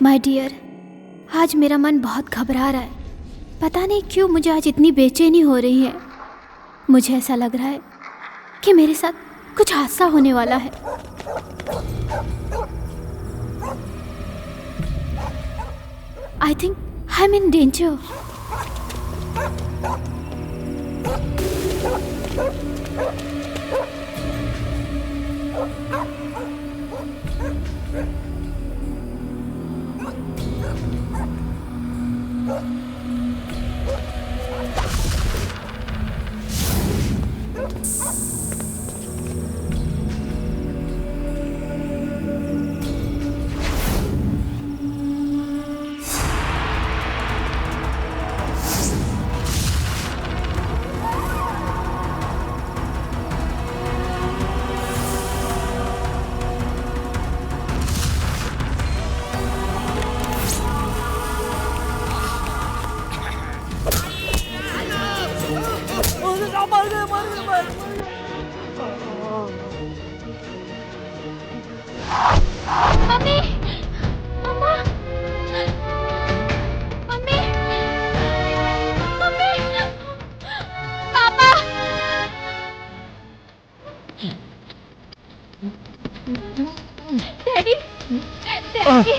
My dear, आज मेरा मन बहुत घबरा रहा है। पता नहीं क्यों मुझे आज इतनी बेचैनी हो रही है। मुझे ऐसा लग रहा है कि मेरे साथ कुछ हादसा होने वाला है। I think I am in danger. मम्मी, मम्मा, मम्मी, मम्मी, पापा। डैडी, डैडी,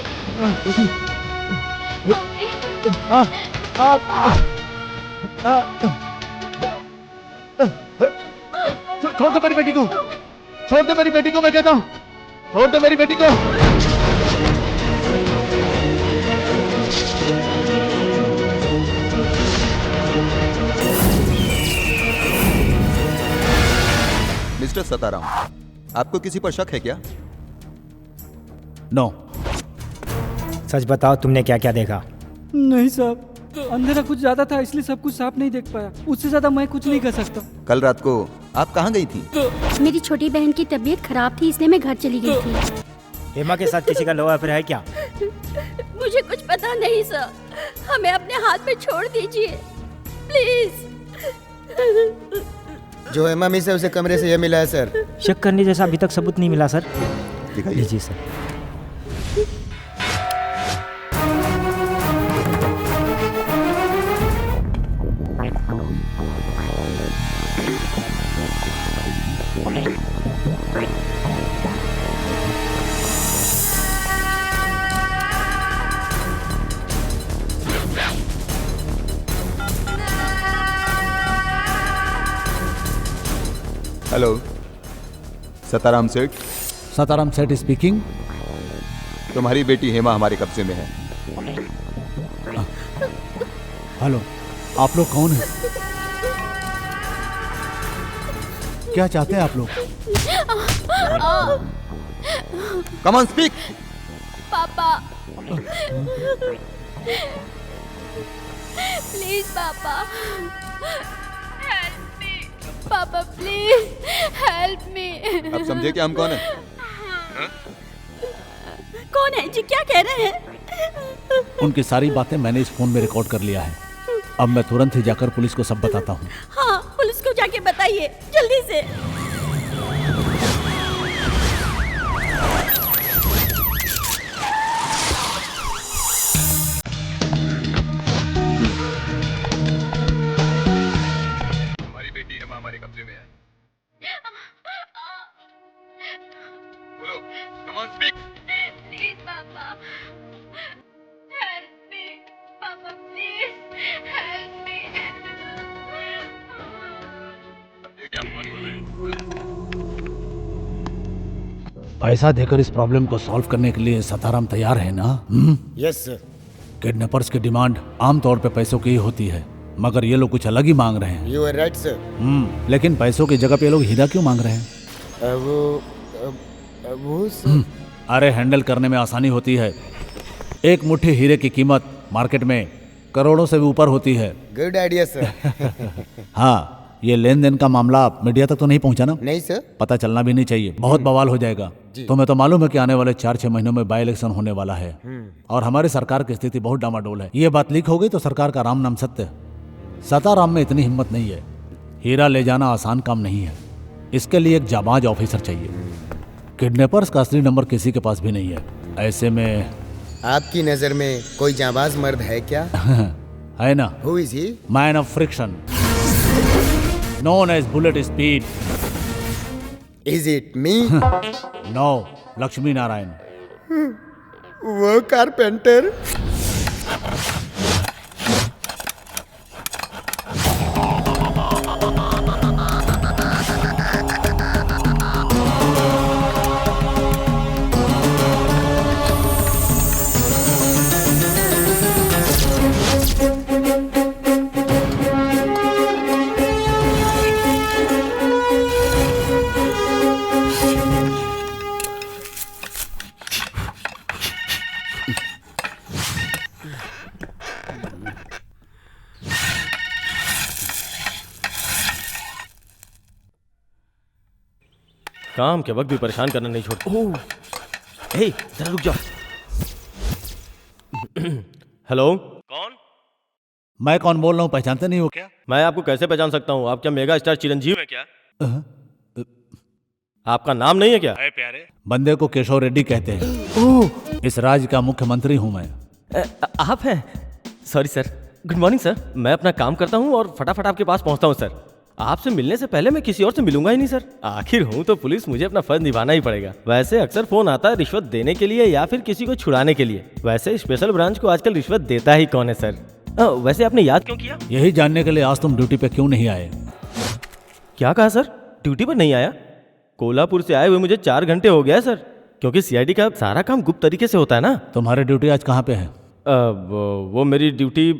छोड़ दो मेरी बेटी को, छोड़ दो मेरी बेटी को, मैं कहता हूँ छोड़ दो मेरी बेटी को। मिस्टर सताराम, आपको किसी पर शक है क्या? नो। सच बताओ, तुमने क्या क्या देखा? नहीं साहब, अंधेरा कुछ ज्यादा था इसलिए सब कुछ साफ नहीं देख पाया। उससे ज्यादा मैं कुछ नहीं कर सकता। कल रात को आप कहाँ गई थी? मेरी छोटी बहन की तबीयत खराब थी इसलिए मैं घर चली गई थी। हेमा के साथ किसी का लव अफेयर है क्या? मुझे कुछ पता नहीं सर, हमें अपने हाथ में छोड़ दीजिए प्लीज। जो हेमा मिस है उसे कमरे से यह मिला है सर। शक करने जैसा अभी तक सबूत नहीं मिला सर। दिखाइए। लीजिए सर। हेलो, सताराम सेठ। सताराम सेठ स्पीकिंग। तुम्हारी बेटी हेमा हमारे कब्जे में है। हेलो, आप लोग कौन हैं? क्या चाहते हैं आप लोग? Come on speak. पापा प्लीज, पापा हेल्प मी। पापा प्लीज हेल्प मी। अब समझे कि हम कौन हैं? कौन है जी, क्या कह रहे हैं? उनकी सारी बातें मैंने इस फोन में रिकॉर्ड कर लिया है। अब मैं तुरंत ही जाकर पुलिस को सब बताता हूँ। हाँ, पुलिस को जाके बताइए जल्दी से। हमारी बेटी हेमा हमारे कब्जे में है। बोलो, कम ऑन स्पीक। प्लीज पापा हेल्प मी। पापा प्लीज हेल्प मी। पैसा देकर इस प्रॉब्लम को सॉल्व करने के लिए सताराम तैयार है ना? Yes sir. किडनैपर्स की डिमांड आमतौर पे पैसों की ही होती है, मगर ये लोग कुछ अलग ही मांग रहे हैं। You are right sir. लेकिन पैसों की जगह पे ये लोग हीरा क्यों मांग रहे हैं? वो सर। अरे हैंडल करने में आसानी होती है। एक मुट्ठी हीरे की कीमत मार्केट में करोड़ों से भी ऊपर होती है। Good idea sir. हाँ, ये लेन देन का मामला मीडिया तक तो नहीं पहुंचा ना? नहीं सर। पता चलना भी नहीं चाहिए, बहुत बवाल हो जाएगा। तुम्हें तो मालूम है कि आने वाले 4-6 महीनों में बाई इलेक्शन होने वाला है और हमारी सरकार की स्थिति बहुत डामाडोल है। ये बात लीक हो गई तो सरकार का राम नाम सत्य। सताराम में इतनी हिम्मत नहीं है। हीरा ले जाना आसान काम नहीं है, इसके लिए एक जाबाज ऑफिसर चाहिए। किडनैपर्स का असली नंबर किसी के पास भी नहीं है। ऐसे में आपकी नजर में कोई जाबाज मर्द है क्या? है ना, who is he? Man of friction, known as bullet speed. Is it me? No, Lakshmi Narayan. वो कारपेंटर? काम के वक्त भी परेशान करना नहीं छोड़ता। ओह, हे, जरा रुक जाओ। हेलो, कौन? मैं कौन बोल रहा हूँ, पहचानते नहीं हो क्या? मैं आपको कैसे पहचान सकता हूँ? आप क्या मेगा स्टार चिरंजीव है क्या? आपका नाम नहीं है क्या? अरे प्यारे, बंदे को केशव रेड्डी कहते हैं। इस राज्य का मुख्यमंत्री हूँ मैं। आप हैं? Sorry sir. Good morning sir. मैं अपना काम करता हूँ और फटाफट आपके पास पहुँचता हूँ सर। आपसे मिलने से पहले मैं किसी और से मिलूंगा ही नहीं सर। आखिर हूँ तो पुलिस, मुझे अपना फर्ज निभाना ही पड़ेगा। वैसे अक्सर फोन आता है रिश्वत देने के लिए या फिर किसी को छुड़ाने के लिए। वैसे स्पेशल ब्रांच को आजकल रिश्वत देता ही कौन है सर? वैसे आपने याद क्यों किया? यही जानने के लिए आज तुम ड्यूटी पे क्यों नहीं आए। क्या कहा सर? ड्यूटी पर नहीं आया? कोल्हापुर से आए हुए मुझे 4 घंटे हो गया है सर, क्योंकि सीआईडी का सारा काम गुप्त तरीके से होता है ना। तुम्हारी ड्यूटी आज कहाँ पे है? वो मेरी ड्यूटी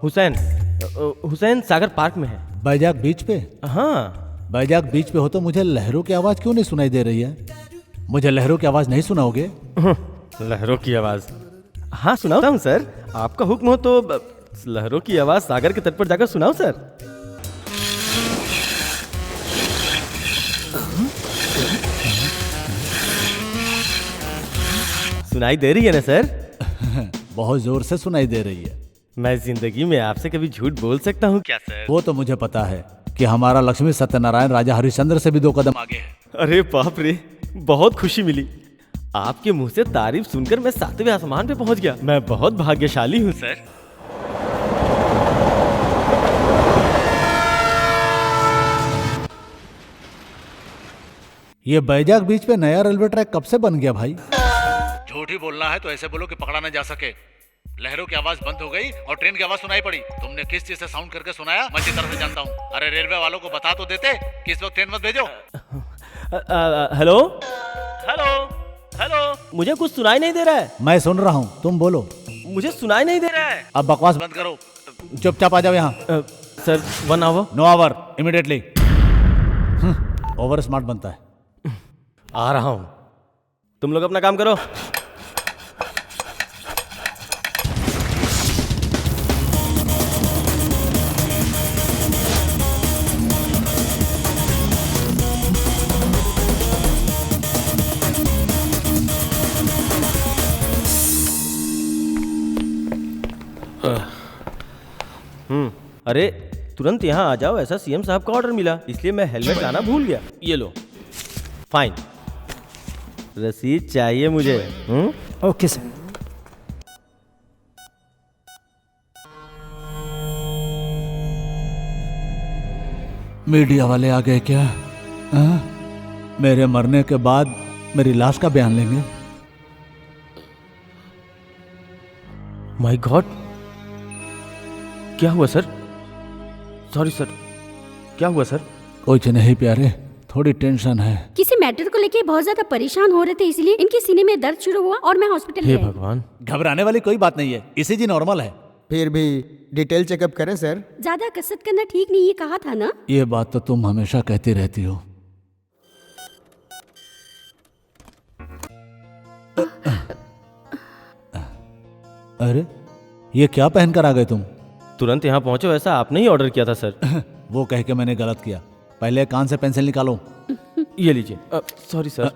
हुसैन सागर पार्क में है। बैजाक बीच पे? हाँ। बैजाक बीच पे हो तो मुझे लहरों की आवाज क्यों नहीं सुनाई दे रही है? मुझे लहरों की आवाज नहीं सुनाओगे? लहरों की आवाज? हाँ सुनाता हूँ सर। आपका हुक्म हो तो लहरों की आवाज सागर के तट पर जाकर सुनाओ सर। सुनाई दे रही है ना सर? बहुत जोर से सुनाई दे रही है। मैं जिंदगी में आपसे कभी झूठ बोल सकता हूँ क्या सर? वो तो मुझे पता है कि हमारा लक्ष्मी सत्यनारायण राजा हरिश्चंद्र से भी 2 कदम आगे है। अरे बाप रे, बहुत खुशी मिली। आपके मुंह से तारीफ सुनकर मैं 7वें आसमान पे पहुंच गया। मैं बहुत भाग्यशाली हूँ सर। ये बैजाक बीच पे नया रेलवे ट्रैक कब से बन गया भाई? झूठ ही बोलना है तो ऐसे बोलो कि पकड़ा ना जा सके। लहरों की आवाज बंद हो गई और ट्रेन की आवाज सुनाई पड़ी। तुमने किस चीज से साउंड करके सुनाया मैं अच्छी तरह से जानता हूँ। अरे रेलवे वालों को बता तो देते कि इस वक्त ट्रेन मत भेजो। हेलो हेलो हेलो, मुझे कुछ सुनाई नहीं दे रहा है। मैं सुन रहा हूँ, तुम बोलो। मुझे सुनाई नहीं दे रहा है। अब बकवास बंद करो, चुपचाप आ जाओ यहाँ। Sir 1 hour? No hour, immediately. Over smart बनता है। आ रहा हूँ, तुम लोग अपना काम करो। अरे तुरंत यहाँ आ जाओ, ऐसा सीएम साहब का ऑर्डर मिला, इसलिए मैं हेलमेट लाना भूल गया। ये लो, फाइन। रसीद चाहिए मुझे। Okay sir. मीडिया वाले आ गए क्या? मेरे मरने के बाद मेरी लाश का बयान लेंगे? माय गॉड, क्या हुआ सर? सॉरी सर, क्या हुआ सर? कुछ नहीं प्यारे, थोड़ी टेंशन है। किसी मैटर को लेके बहुत ज्यादा परेशान हो रहे थे, इसलिए इनके सीने में दर्द शुरू हुआ और मैं हॉस्पिटल हे गई। भगवान। घबराने वाली कोई बात नहीं है, ईसीजी नॉर्मल है। फिर भी डिटेल चेकअप करें सर। ज्यादा कसरत करना ठीक नहीं, ये कहा था ना। ये बात तो तुम हमेशा कहती रहती हो। अरे ये क्या पहन कर आ गए तुम? तुरंत यहाँ पहुंचो, ऐसा आपने ही ऑर्डर किया था सर। वो कह के मैंने गलत किया। पहले कान से पेंसिल निकालो। ये लीजिए। Sorry sir.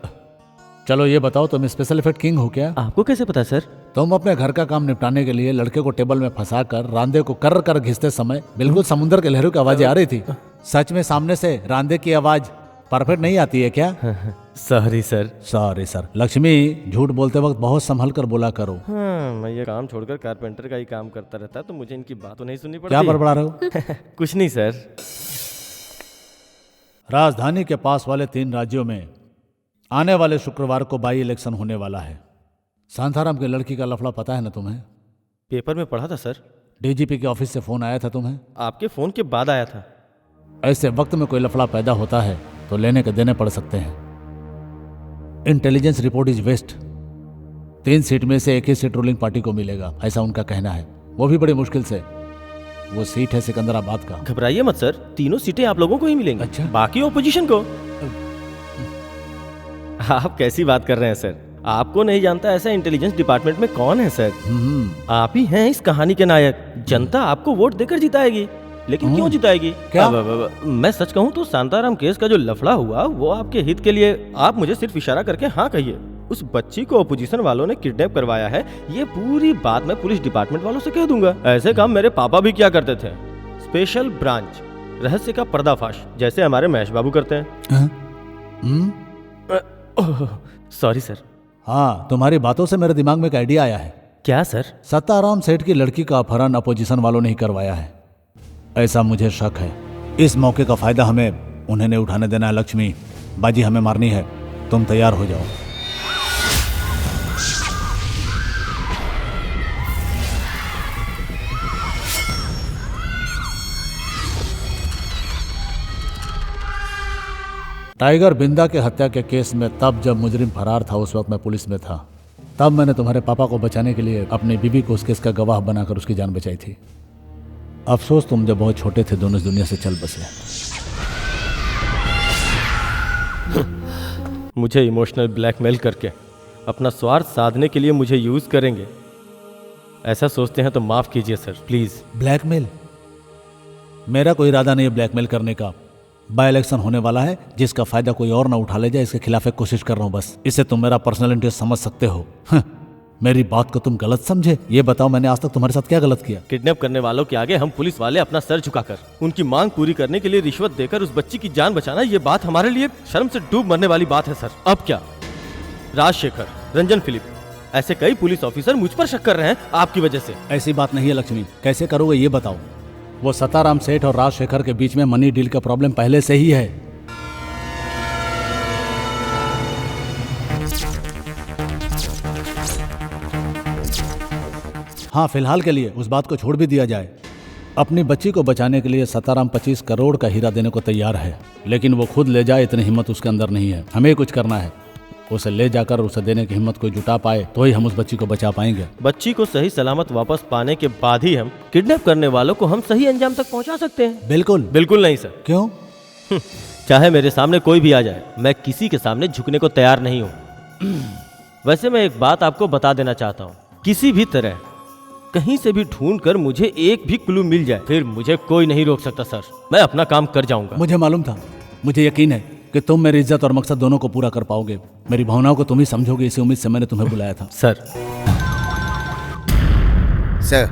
चलो ये बताओ, तुम स्पेशल इफेक्ट किंग हो क्या? आपको कैसे पता सर? तुम अपने घर का काम निपटाने के लिए लड़के को टेबल में फंसा कर रांदे को कर कर घिसते समय बिल्कुल समुद्र के लहरों की आवाजें आ रही थी। सच में सामने से रांदे की आवाज परफेक्ट नहीं आती है क्या? Sorry sir. Sorry sir. Lakshmi, झूठ बोलते वक्त बहुत संभल कर बोला करो। हाँ, मैं ये काम छोड़कर कारपेंटर का ही काम करता रहता तो मुझे इनकी बात तो नहीं सुननी पड़ती। क्या बड़बड़ा रहे हो? कुछ नहीं सर। राजधानी के पास वाले 3 राज्यों में आने वाले शुक्रवार को बाई इलेक्शन होने वाला है। शांताराम की लड़की का लफड़ा पता है ना तुम्हें? पेपर में पढ़ा था सर। डीजीपी के ऑफिस से फोन आया था तुम्हें? आपके फोन के बाद आया था। ऐसे वक्त में कोई लफड़ा पैदा होता है तो लेने के देने पड़ सकते हैं। Intelligence report is waste. 3 seat में से एक ही सीट रूलिंग पार्टी को मिलेगा, ऐसा उनका कहना है, वो भी बड़ी मुश्किल से। वो सीट है सिकंदराबाद का। घबराइए मत सर, 3 सीटें आप लोगों को ही मिलेंगी। अच्छा। बाकी ओपोजिशन को। आप कैसी बात कर रहे हैं सर? आपको नहीं जानता ऐसा इंटेलिजेंस डिपार्टमेंट में कौन है सर? आप ही हैं इस कहानी के नायक। जनता आपको वोट देकर जिताएगी। लेकिन क्यों जिताएगी? क्या? मैं सच कहूं तो शांताराम केस का जो लफड़ा हुआ वो आपके हित के लिए। आप मुझे सिर्फ इशारा करके हाँ कहिए। उस बच्ची को अपोजिशन वालों ने किडनैप करवाया है, ये पूरी बात मैं पुलिस डिपार्टमेंट वालों से कह दूंगा। ऐसे काम मेरे पापा भी क्या करते थे। स्पेशल ब्रांच, रहस्य का पर्दाफाश, जैसे हमारे महेश बाबू करते हैं। Sorry sir. हाँ, तुम्हारी बातों से मेरे दिमाग में एक आइडिया आया है। क्या सर? सत्ताराम सेठ की लड़की का अपहरण अपोजिशन वालों ने ही करवाया है, ऐसा मुझे शक है। इस मौके का फायदा हमें उन्हें नहीं उठाने देना है। लक्ष्मी, बाजी हमें मारनी है, तुम तैयार हो जाओ। टाइगर बिंदा के हत्या के केस में तब जब मुजरिम फरार था उस वक्त मैं पुलिस में था। तब मैंने तुम्हारे पापा को बचाने के लिए अपनी बीबी को उस केस का गवाह बनाकर उसकी जान बचाई थी। अफसोस तुम जब बहुत छोटे थे दोनों इस दुनिया से चल बसे। मुझे इमोशनल ब्लैकमेल करके अपना स्वार्थ साधने के लिए मुझे यूज करेंगे, ऐसा सोचते हैं तो माफ कीजिए सर, प्लीज। ब्लैकमेल? मेरा कोई इरादा नहीं है ब्लैकमेल करने का। बाय इलेक्शन होने वाला है, जिसका फायदा कोई और ना उठा ले जाए, इसके खिलाफ एक कोशिश कर रहा हूं बस। इससे तुम मेरा पर्सनल इंटरेस्ट समझ सकते हो। मेरी बात को तुम गलत समझे? ये बताओ मैंने आज तक तुम्हारे साथ क्या गलत किया? किडनैप करने वालों के आगे हम पुलिस वाले अपना सर झुकाकर उनकी मांग पूरी करने के लिए रिश्वत देकर उस बच्ची की जान बचाना, ये बात हमारे लिए शर्म से डूब मरने वाली बात है सर। अब क्या राजशेखर, रंजन फिलिप, ऐसे कई पुलिस ऑफिसर मुझ पर शक कर रहे हैं आपकी वजह से। ऐसी बात नहीं है लक्ष्मी, कैसे करोगे ये बताओ। वो सताराम सेठ और राजशेखर के बीच में मनी डील का प्रॉब्लम पहले से ही है। हाँ, फिलहाल के लिए उस बात को छोड़ भी दिया जाए। अपनी बच्ची को बचाने के लिए सताराम 25 करोड़ का हीरा देने को तैयार है, लेकिन वो खुद ले जाए इतनी हिम्मत उसके अंदर नहीं है। हमें कुछ करना है, उसे ले जाकर उसे देने की हिम्मत कोई जुटा पाए तो ही हम उस बच्ची को बचा पाएंगे। बच्ची को सही सलामत वापस पाने के बाद ही हम किडनैप करने वालों को हम सही अंजाम तक पहुंचा सकते हैं। बिल्कुल। बिल्कुल नहीं सर। क्यों? चाहे मेरे सामने कोई भी आ जाए, मैं किसी के सामने झुकने को तैयार नहीं हूँ। वैसे मैं एक बात आपको बता देना चाहता हूँ, किसी भी तरह कहीं से भी ढूंढकर मुझे एक भी क्लू मिल जाए, फिर मुझे कोई नहीं रोक सकता सर। मैं अपना काम कर जाऊंगा। मुझे मालूम था, मुझे यकीन है कि तुम मेरी इज्जत और मकसद दोनों को पूरा कर पाओगे। मेरी भावनाओं को तुम ही समझोगे, इसी उम्मीद से मैंने तुम्हें बुलाया था। सर। सर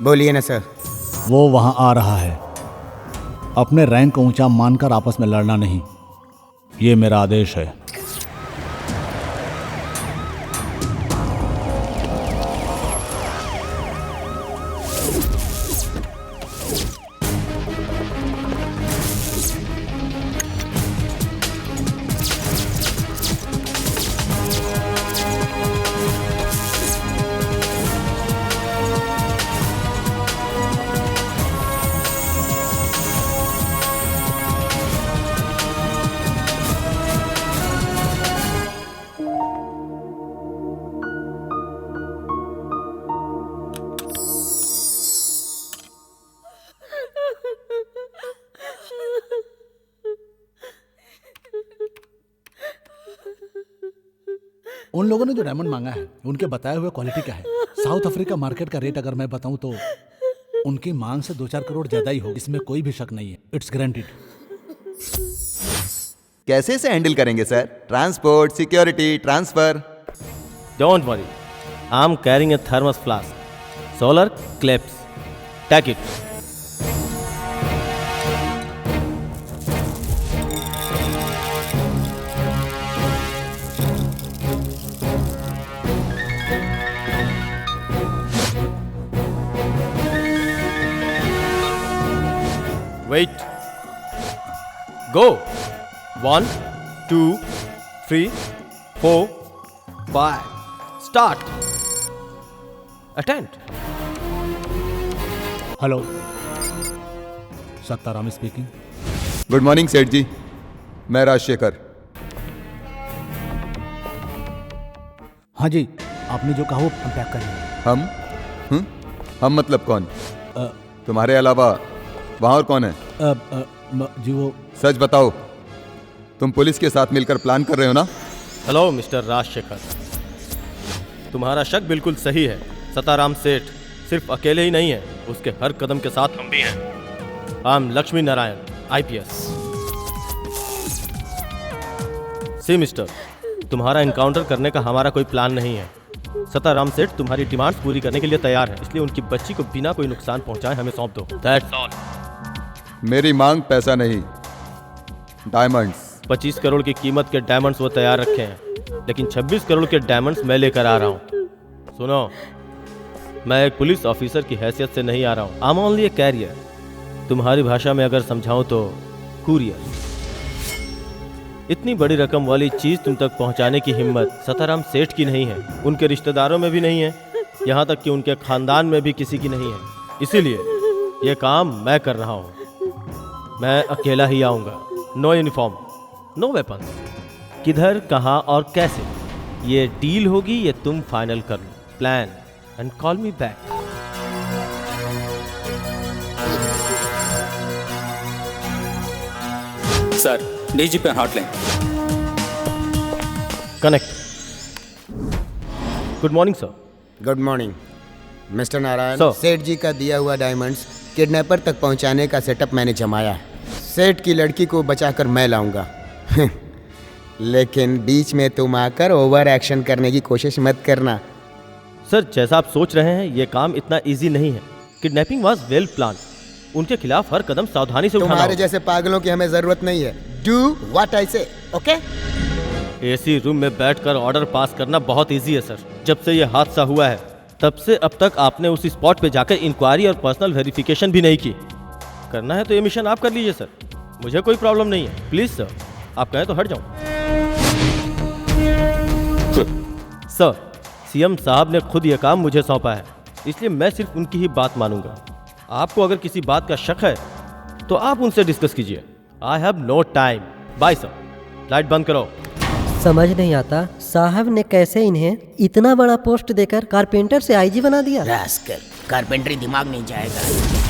बोलिए ना सर। वो वहां आ रहा है। अपने रैंक को ऊंचा मानकर आपस में लड़ना नहीं, ये मेरा आदेश है। उन लोगों ने जो डायमंड मांगा है उनके बताए हुए क्वालिटी क्या है? साउथ अफ्रीका मार्केट का रेट अगर मैं बताऊं तो उनकी मांग से 2-4 करोड़ ज्यादा ही हो, इसमें कोई भी शक नहीं है। It's guaranteed. कैसे इसे हैंडल करेंगे sir? Transport, security, transfer? Don't worry, I am carrying a thermos flask, solar clips, take it. Go 1 2 3 4 5 start attend. Hello, Sattaram speaking. Good morning Seth ji, मैं राजशेखर। हाँ जी, आपने जो कहा वो पैक करिए। हम मतलब कौन? अ, तुम्हारे अलावा वहाँ और कौन है? जी वो सच बताओ, तुम पुलिस के साथ मिलकर प्लान कर रहे हो ना? हेलो मिस्टर राजशेखर, तुम्हारा शक बिल्कुल सही है। सताराम सेठ सिर्फ अकेले ही नहीं है, उसके हर कदम के साथ हम भी हैं। I am Lakshmi Narayan, IPS। See mister, तुम्हारा इनकाउंटर करने का हमारा कोई प्लान नहीं है। सताराम सेठ तुम्हारी डिमांड्स पूरी करने के लिए तैयार है, इसलिए उनकी बच्ची को बिना कोई नुकसान पहुंचाए हमें सौंप दो। That's all. मेरी मांग पैसा नहीं, डायमंड्स। 25 करोड़ की कीमत के डायमंड्स वो तैयार रखे हैं, लेकिन 26 करोड़ के डायमंड्स मैं लेकर आ रहा हूँ। सुनो, मैं एक पुलिस ऑफिसर की हैसियत से नहीं आ रहा हूँ। I am only a carrier. तुम्हारी भाषा में अगर समझाऊं तो कुरियर। इतनी बड़ी रकम वाली चीज तुम तक पहुंचाने की हिम्मत सताराम सेठ की नहीं है, उनके रिश्तेदारों में भी नहीं है, यहाँ तक कि उनके खानदान में भी किसी की नहीं है। इसीलिए ये काम मैं कर रहा हूँ। मैं अकेला ही आऊँगा, नो यूनिफॉर्म, नो वेपन। किधर, कहाँ और कैसे, ये डील होगी, ये तुम फाइनल कर लो। Plan and call me back. Sir, DGP hotline connect. Good morning sir. Good morning mister Narayan. Sir. Seth जी का दिया हुआ डायमंड्स किडनैपर तक पहुंचाने का सेटअप मैंने जमाया है। सेठ की लड़की को बचाकर मैं लाऊंगा। लेकिन बीच में तुम आकर ओवर एक्शन करने की कोशिश मत करना। सर, जैसा आप सोच रहे हैं ये काम इतना इजी नहीं है। Kidnapping was well plan. उनके खिलाफ हर कदम सावधानी से उठाना तुम्हारे होगा। जैसे पागलों की हमें जरूरत नहीं है। Do what I say, okay? AC room में बैठकर ऑर्डर पास करना बहुत इजी है सर। जब से ये हादसा हुआ है तब से अब तक आपने उसी स्पॉट पे जाकर इंक्वायरी और पर्सनल वेरिफिकेशन भी नहीं की। करना है तो ये मिशन आप कर लीजिए सर, मुझे कोई प्रॉब्लम नहीं है। प्लीज सर, आप कहें तो हट जाऊं। सर, सीएम साहब ने खुद यह काम मुझे सौंपा है, इसलिए मैं सिर्फ उनकी ही बात मानूंगा। आपको अगर किसी बात का शक है तो आप उनसे डिस्कस कीजिए। I have no time. Bye sir. Light बंद करो। समझ नहीं आता साहब ने कैसे इन्हें इतना बड़ा पोस्ट देकर कारपेंटर से आईजी बना दिया। रास्कल, कारपेंटरी दिमाग नहीं जाएगा।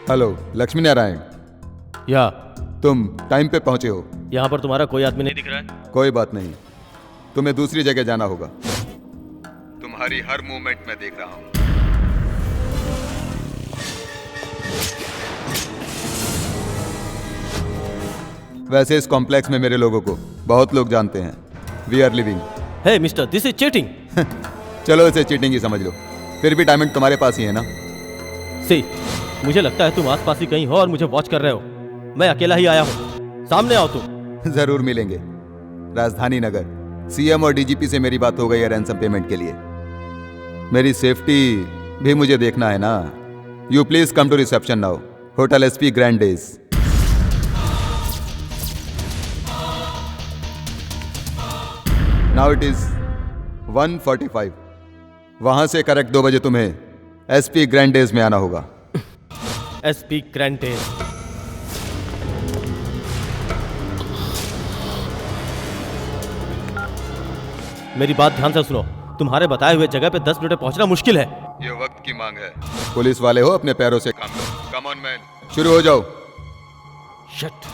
हेलो लक्ष्मी नारायण, या तुम टाइम पे पहुंचे हो। यहाँ पर तुम्हारा कोई आदमी नहीं दिख रहा है। कोई बात नहीं, तुम्हें दूसरी जगह जाना होगा। तुम्हारी हर मूवमेंट मैं देख रहा हूं। वैसे इस कॉम्प्लेक्स में मेरे लोगों को बहुत लोग जानते हैं। We are living. Hey mister, this is cheating. चलो इसे चीटिंग ही समझ लो, फिर भी डायमंड तुम्हारे पास ही है ना। सी, मुझे लगता है तुम आसपास ही कहीं हो और मुझे वॉच कर रहे हो। मैं अकेला ही आया हूँ, सामने आओ तुम। जरूर मिलेंगे। राजधानी नगर सीएम और डीजीपी से मेरी बात हो गई है रैंसम पेमेंट के लिए। मेरी सेफ्टी भी मुझे देखना है ना। You please come to reception now, hotel SP grand days. Now it is 1:45। वहां से करेक्ट 2 बजे तुम्हें एसपी ग्रैंड डेज में आना होगा। SP grand days. मेरी बात ध्यान से सुनो, तुम्हारे बताए हुए जगह पे 10 मिनट में पहुंचना मुश्किल है। ये वक्त की मांग है। पुलिस वाले हो, अपने पैरों से काम लो। कम ऑन मैन, शुरू हो जाओ। Shut.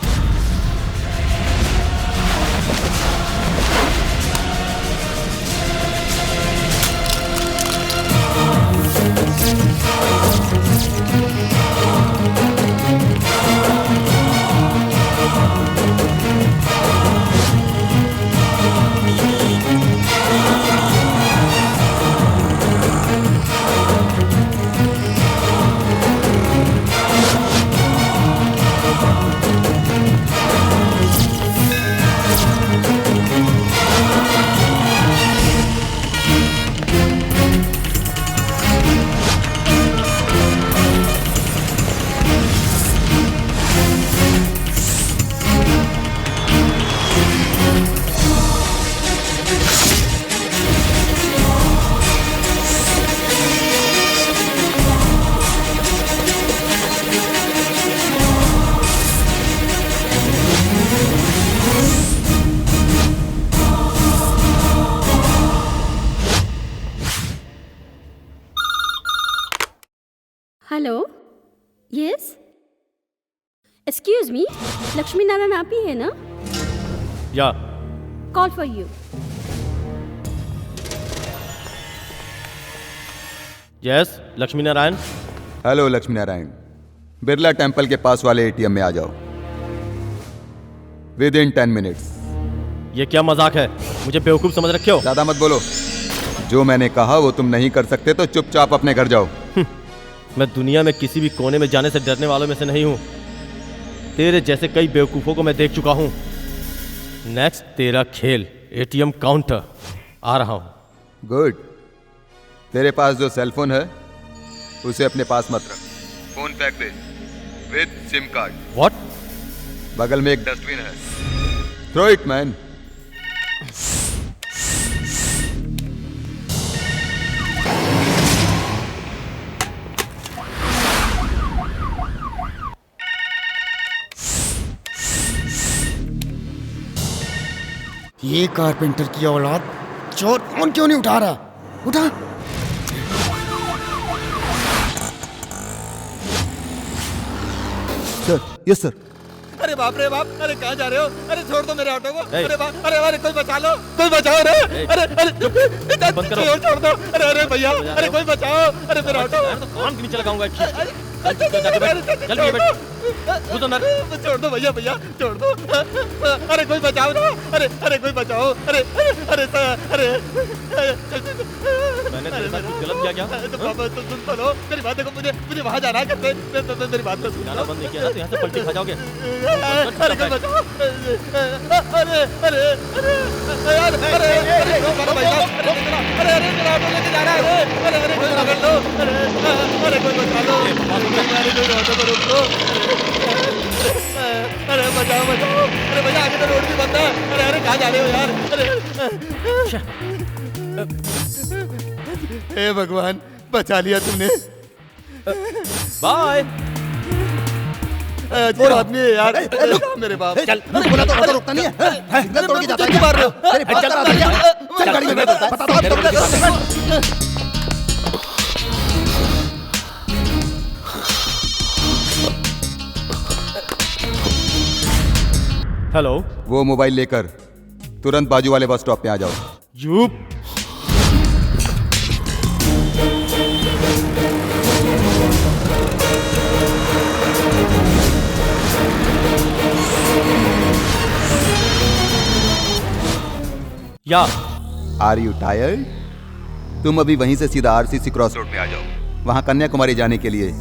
Hello, yes, excuse me, Lakshmi Narayan आप ही है ना? या। Call for you. Yes, Lakshmi Narayan. Hello Lakshmi Narayan, Birla temple के पास वाले एटीएम में आ जाओ विद इन 10 मिनट्स। ये क्या मजाक है? मुझे बेवकूफ समझ रखे हो? ज्यादा मत बोलो। जो मैंने कहा वो तुम नहीं कर सकते तो चुपचाप अपने घर जाओ। मैं दुनिया में किसी भी कोने में जाने से डरने वालों में से नहीं हूं। तेरे जैसे कई बेवकूफों को मैं देख चुका हूं। नेक्स्ट तेरा खेल एटीएम काउंटर। आ रहा हूं। गुड। तेरे पास जो सेल फोन है उसे अपने पास मत रख। फोन फेंक दे विद सिम कार्ड। व्हाट? बगल में एक डस्टबिन है, थ्रो इट मैन। ये कारपेंटर की औलाद चोर फोन क्यों नहीं उठा रहा? उठा। Sir, yes sir. अरे बाप रे बाप, अरे कहाँ जा रहे हो? अरे छोड़ दो मेरे ऑटो को। अरे बाप, अरे कोई बचा लो, कोई बचाओ रे। अरे बंद करो। छोड़ दो। अरे भैया, अरे कोई बचाओ। अरे मेरा ऑटो। कान के नीचे लगाऊंगा। छोड़ दो भैया, भैया छोड़ दो। अरे कोई बचाओ ना। अरे कोई बचाओ। अरे मैंने तेरे साथ कुछ गलत किया क्या? तो पापा तुम सुन तो लो मेरी बात। देखो मुझे वहाँ जाना है। करते मेरी बात तो सुन। गाना बंद नहीं किया ना तो यहाँ से पलटी खा जाओगे। अरे कोई बचाओ। अरे मेरा ऑटो लेके जा रहा है। अरे कोई पकड़ लो। अरे कोई बचा लो। अरे ऑटो को रोक दो। अरे बचाओ। अरे भैया आगे तो रोड भी बंद है। अरे कहाँ जा रहे हो यार? हे भगवान, बचा लिया तुमने। बाय। अजीब आदमी है यार। मेरे बाप। चल, बोला तो ऑटो रुकता नहीं है। सिग्नल तोड़ के जाता है। मार रहे हो? तेरे बाप का भैया। चल गाड़ी में बैठ। बता दो। हेलो। वो मोबाइल लेकर तुरंत बाजू वाले बस स्टॉप पे आ जाओ। Yup. Yeah. Are you tired? तुम अभी वहीं से सीधा आरसीसी क्रॉस रोड पे आ जाओ। वहां कन्याकुमारी जाने के लिए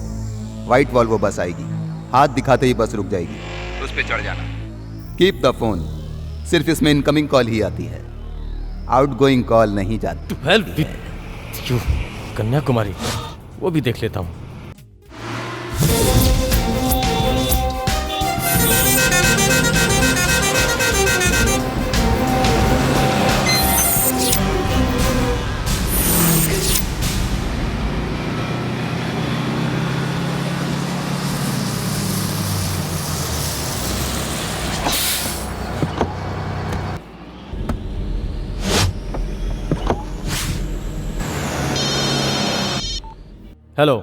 व्हाइट वॉल्वो बस आएगी। हाथ दिखाते ही बस रुक जाएगी, उस पे चढ़ जाना। Keep the phone. सिर्फ इसमें इनकमिंग कॉल ही आती है, आउटगोइंग कॉल नहीं जाती। कन्याकुमारी वो भी देख लेता हूँ। Hello,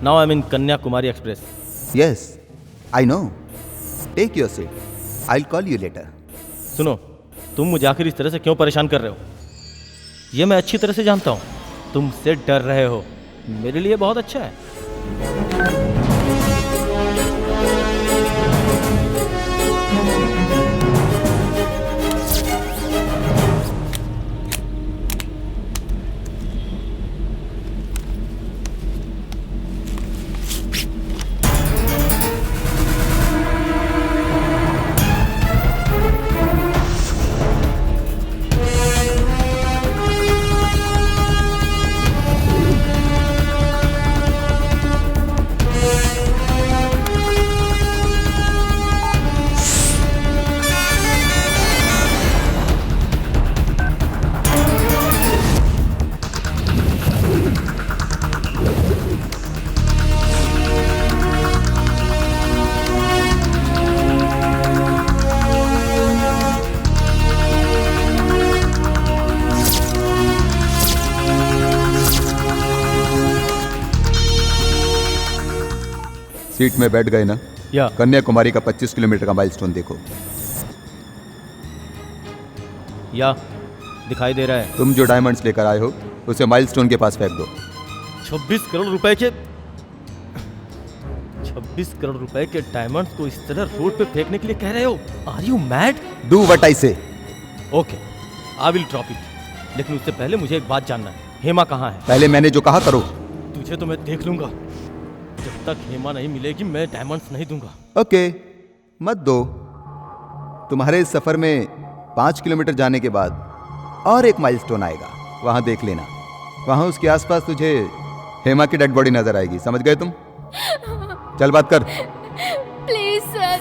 now I am in Kanyakumari express. Yes, I know. Take your seat. I'll call you later. सुनो, तुम मुझे आखिर इस तरह से क्यों परेशान कर रहे हो? ये मैं अच्छी तरह से जानता हूँ। तुमसे डर रहे हो, मेरे लिए बहुत अच्छा है। सीट में बैठ गए ना? या कन्याकुमारी का 25 किलोमीटर का माइलस्टोन देखो। या दिखाई दे रहा है। तुम जो डायमंड्स लेकर आए हो उसे माइलस्टोन के पास फेंक दो। 26 करोड़ रुपए के 26 करोड़ रुपए के डायमंड्स को इस तरह रोड पे फेंकने के लिए कह रहे हो? Are you mad? Do what I say. Okay, I will drop it, लेकिन उससे पहले मुझे एक बात जानना है। हेमा कहाँ है? पहले मैंने जो कहा करो। तुझे तो मैं देख लूंगा। जब तक हेमा नहीं मिलेगी मैं डायमंड्स नहीं दूंगा। ओके, मत दो। तुम्हारे इस सफर में 5 किलोमीटर जाने के बाद और एक माइलस्टोन आएगा, वहां देख लेना। वहां उसके आसपास तुझे हेमा की डेड बॉडी नजर आएगी। समझ गए तुम? चल बात कर। प्लीज सर,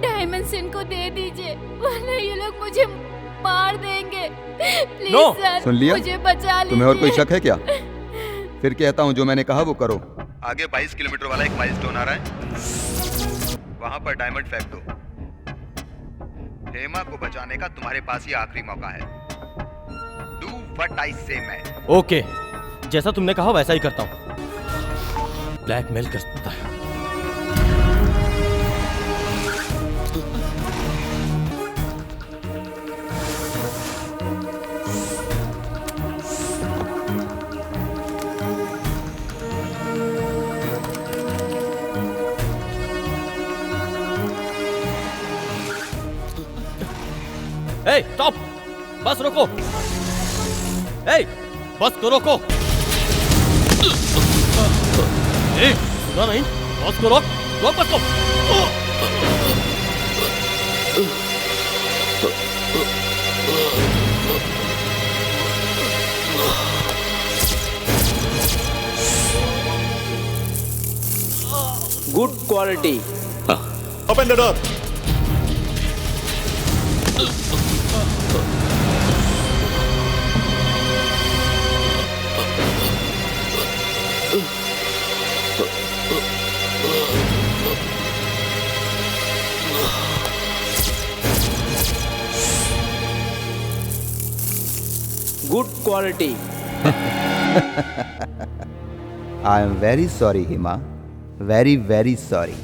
डायमंड्स इनको दे दीजिए, वरना ये लोग मुझे मार देंगे। Please No! सर, सुन लिया? मुझे बचा लीजिए। तुम्हें और कोई शक है क्या? फिर कहता हूं जो मैंने कहा वो करो। आगे 22 किलोमीटर वाला एक माइलस्टोन आ रहा है, वहां पर डायमंड फेंक दो। हेमा को बचाने का तुम्हारे पास ही आखिरी मौका है। डू व्हाट आई से मैन। ओके, जैसा तुमने कहा वैसा ही करता हूं। ब्लैकमेल कर सकता है। ए, स्टॉप! बस रोको! ए, बस को रोको! ए, सुना नहीं? बस को रोक! रोक बस को! Good quality. Open the door. Good quality. I am very sorry Hema, very very sorry.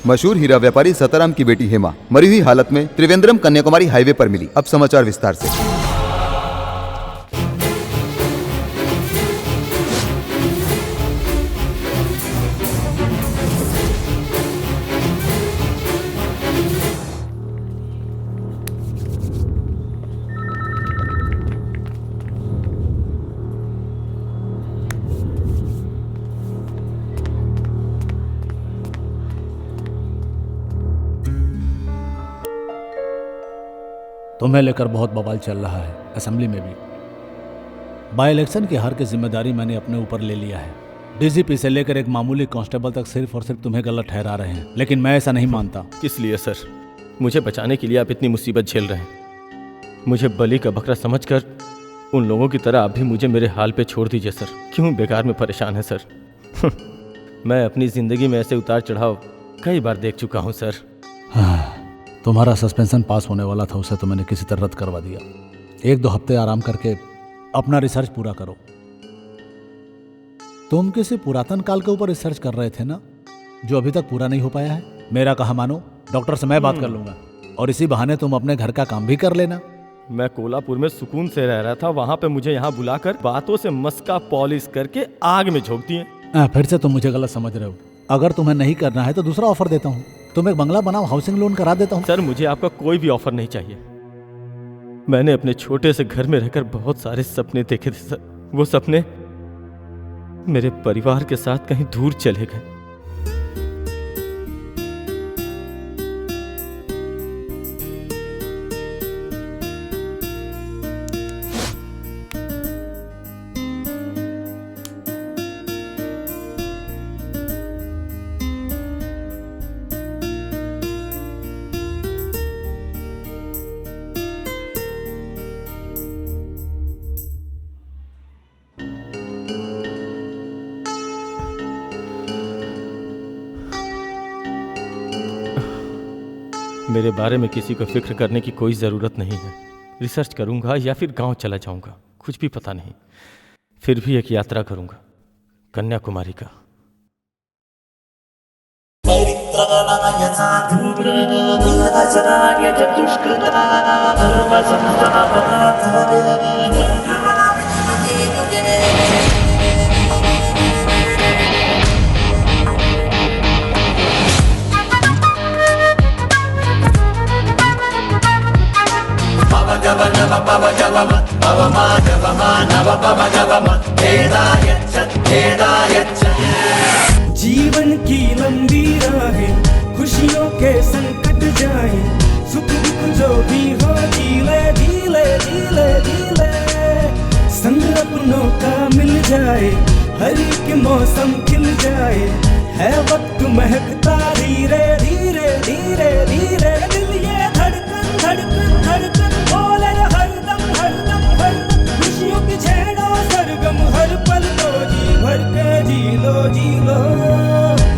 मशहूर हीरा व्यापारी सताराम की बेटी हेमा मरी हुई हालत में त्रिवेंद्रम कन्याकुमारी हाईवे पर मिली। अब समाचार विस्तार से। तुम्हें लेकर बहुत बवाल चल रहा है, असेंबली में भी। बाई इलेक्शन की हार की जिम्मेदारी मैंने अपने ऊपर ले लिया है। डीजीपी से लेकर एक मामूली कांस्टेबल तक सिर्फ और सिर्फ तुम्हें गलत ठहरा रहे हैं, लेकिन मैं ऐसा नहीं मानता। किस लिए सर? मुझे बचाने के लिए आप इतनी मुसीबत झेल रहे हैं। मुझे बलि का बकरा समझकर उन लोगों की तरह आप भी मुझे मेरे हाल पे छोड़ दीजिए सर। क्यों बेकार में परेशान है सर? मैं अपनी जिंदगी में ऐसे उतार चढ़ाव कई बार देख चुका हूँ सर। तुम्हारा सस्पेंशन पास होने वाला था, उसे तो मैंने किसी तरह रद्द करवा दिया। 1-2 हफ्ते आराम करके अपना रिसर्च पूरा करो। तुम किसी पुरातन काल के ऊपर रिसर्च कर रहे थे ना, जो अभी तक पूरा नहीं हो पाया है। मेरा कहा मानो, डॉक्टर से मैं बात कर लूंगा और इसी बहाने तुम अपने घर का काम भी कर लेना। मैं कोल्हापुर में सुकून से रह रहा था, वहां पे मुझे यहाँ बुलाकर बातों से मस्का पॉलिश करके आग में झोंक दिए। फिर से तुम मुझे गलत समझ रहे हो। अगर तुम्हें नहीं करना है तो दूसरा ऑफर देता हूँ। तुम एक बंगला बनाओ, हाउसिंग लोन करा देता हूँ। सर मुझे आपका कोई भी ऑफर नहीं चाहिए। मैंने अपने छोटे से घर में रहकर बहुत सारे सपने देखे थे सर। वो सपने मेरे परिवार के साथ कहीं दूर चले गए। मेरे बारे में किसी को फिक्र करने की कोई ज़रूरत नहीं है। रिसर्च करूंगा या फिर गांव चला जाऊंगा, कुछ भी पता नहीं। फिर भी एक यात्रा करूंगा कन्याकुमारी का। जीवन की लंबी राहें, खुशियों के संकट जाए, सुख दुख जो भी हो जीले जीले जीले जीले। संग अपनों का मिल जाए, हर एक मौसम खिल जाए, है वक्त महकता धीरे धीरे धीरे धीरे। दिल ये धड़कन धड़कन धड़कन बोले हरदम हरदम हरदम। खुशियों की छेड़ो सरगम हर पल को जी भर के जी लो।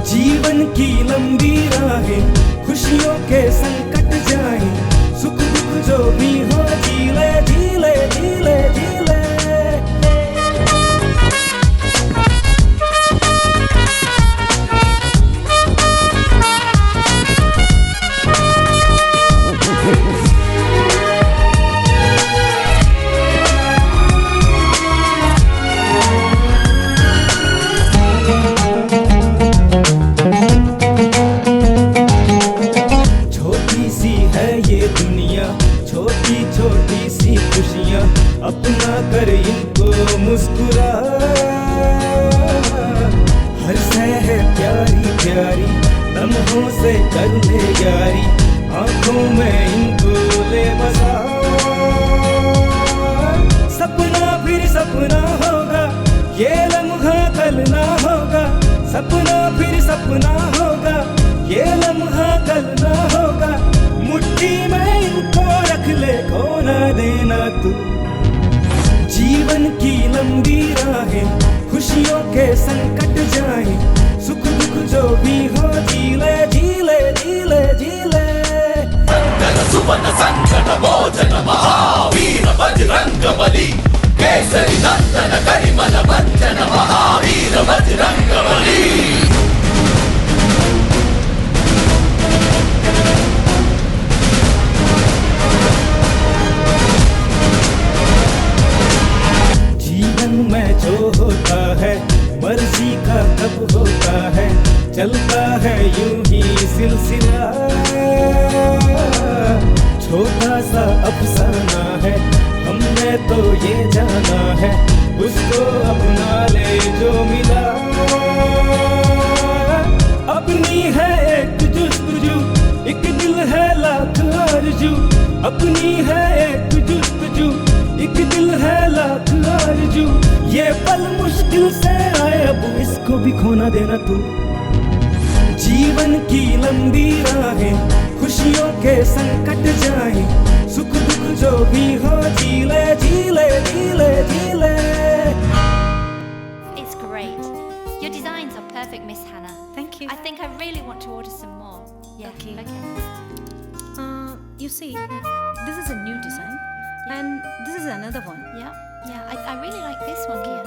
जीवन की लंबी राहें, खुशियों के संकट जाए, सुख दुख जो भी हो जीले जीले जीले जीले। अपना कर इनको मुस्कुरा, हर सह प्यारी प्यारी लम्हों से कर ले यारी, आंखों में इनको ले बसा। सपना फिर सपना होगा, ये लम्हा कल ना होगा। सपना फिर सपना होगा, ये लम्हा कल ना होगा। मुट्ठी में इनको रख ले, खो ना देना तू। जीवन की लंबी राहें, खुशियों के संकट जाए, सुख दुख जो भी हो जीले जीले जीले जीले। सुवर्ण संकट मोचन महावीर बजरंग बली, केसरी नंदन करिमल बंचन महावीर बजरंग बली। चलता है यूं ही सिलसिला, छोटा सा अफसाना है, हमने तो ये जाना है, उसको अपना ले जो मिला। अपनी है एक जुस्तजू, एक दिल है लाख आरज़ू, अपनी है एक जुस्तजू, एक दिल है लाख आरज़ू। ये पल मुश्किल से आए, अब इसको भी खोना देना तू। जीवन की लंबी राहें, खुशियों के संकट जाए, सुख दुख जो भी हो जीले जीले जीले जीले। It's great. Your designs are perfect, Miss Hannah. Thank you. I think I really want to order some more. Yeah. Okay. You see, this is a new design, and this is another one. Yeah. I really like this one, Kia.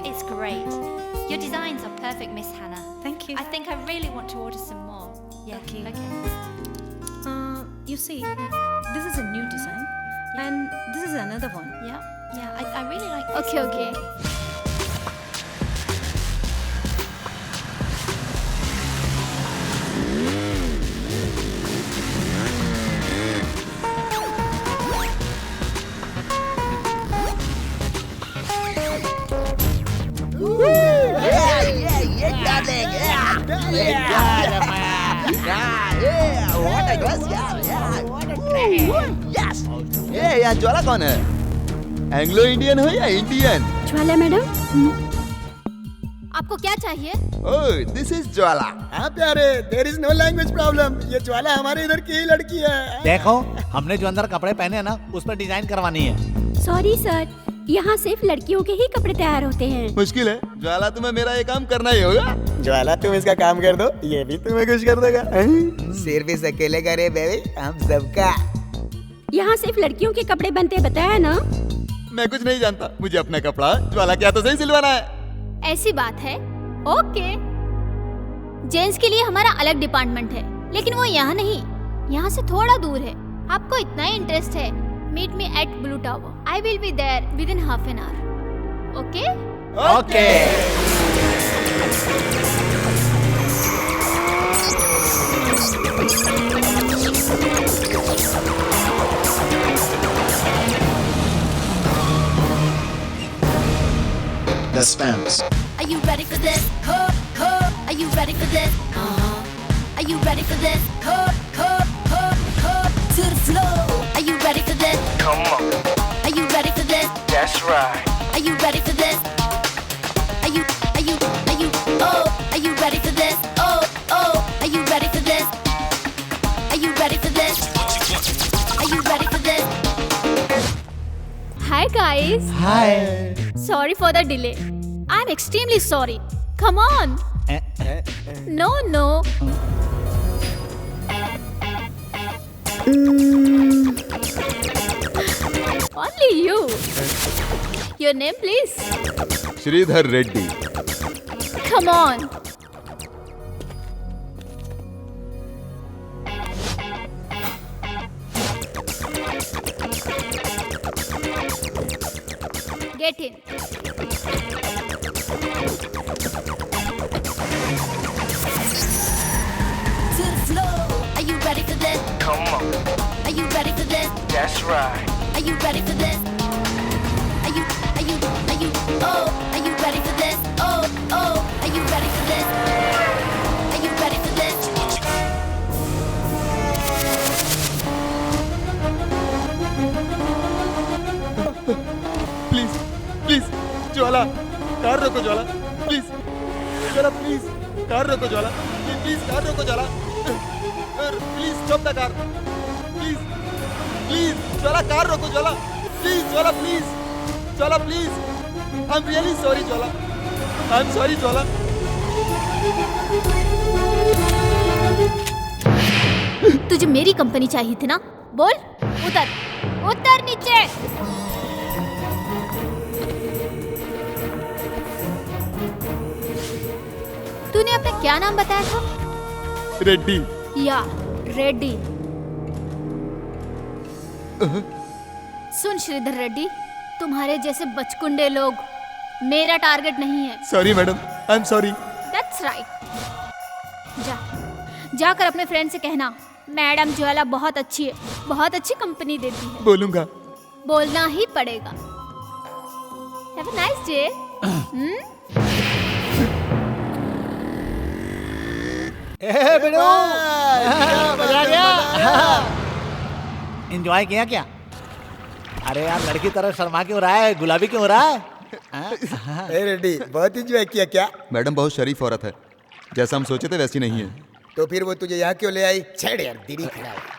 It's great. Your designs are perfect, Miss Hannah. Thank you. I think I really want to order some more. Yeah. Okay. You see, this is a new design, and this is another one. Yeah. I really like this Okay, one. okay. यार ज्वाला कौन है? Anglo Indian हो या Indian? ज्वाला madam. आपको क्या चाहिए? Oh, this is Jwala. हाँ प्यारे, there is no language problem. ये ज्वाला हमारे इधर की ही लड़की है। देखो, हमने जो अंदर कपड़े पहने हैं ना, उस पर डिजाइन करवानी है। सॉरी सर, यहाँ सिर्फ लड़कियों के ही कपड़े तैयार होते हैं। मुश्किल है ज्वाला, तुम्हें मेरा ये काम करना ही होगा। ज्वाला तुम इसका काम कर दो, ये भी तुम्हें खुश कर देगा। सिर्फ इस अकेले करे बेबी, हम सबका। यहाँ सिर्फ लड़कियों के कपड़े बनते बताया ना। मैं कुछ नहीं जानता, मुझे अपना कपड़ा ज्वाला क्या तो सही सिलवाना है। ऐसी बात है? ओके। जेंट्स के लिए हमारा अलग डिपार्टमेंट है, लेकिन वो यहाँ नहीं, यहाँ से थोड़ा दूर है। आपको इतना ही इंटरेस्ट है, meet me at Blue Tower. I will be there within half an hour. Okay? Okay. The Spams. Are you ready for this? Are you ready for this? Are you ready for this? To the floor. Are you ready for this? Come on. Are you ready for this? That's right. Are you ready for this? Are you are you ready for this? Are you ready for this? Are you ready for this? Are you ready for this? Hi guys. Hi. Sorry for the delay. I'm extremely sorry. Come on. No. Only you. Your name, please. Sridhar Reddy. Come on. Get in. To the floor. Are you ready for this? Come on. Are you ready for this? That's right. Are you ready for this? Are you are you are you ready for this? Are you ready for this? Are you ready for this? Please Jwala, car रोको Jwala, please Jwala, please car रोको Jwala, please car रोको Jwala, please stop the car, please Jwala, car रोको Jwala, please Jwala, please I am really sorry Jwala, I am sorry Jwala. तुझे मेरी company चाहिए थी ना? बोल, उतर नीचे। आपने क्या नाम बताया था? रेड्डी। या रेड्डी। सुन श्रीधर रेड्डी, तुम्हारे जैसे बचकुंडे लोग मेरा टारगेट नहीं है। Sorry madam, I am sorry. That's right. जाकर अपने फ्रेंड से कहना मैडम ज्वाला बहुत अच्छी है, बहुत अच्छी कंपनी देती है। बोलूंगा। बोलना ही पड़ेगा। Have a nice day. मजा गया। एंजॉय किया क्या? अरे यार, लड़की तरह शर्मा क्यों रहा है, गुलाबी क्यों रहा है? ए रेड्डी, बहुत एंजॉय किया क्या? मैडम बहुत शरीफ औरत है, जैसा हम सोचे थे वैसी नहीं है। तो फिर वो तुझे यहाँ क्यों ले आई? छेड़ यार, दीदी खड़ा है।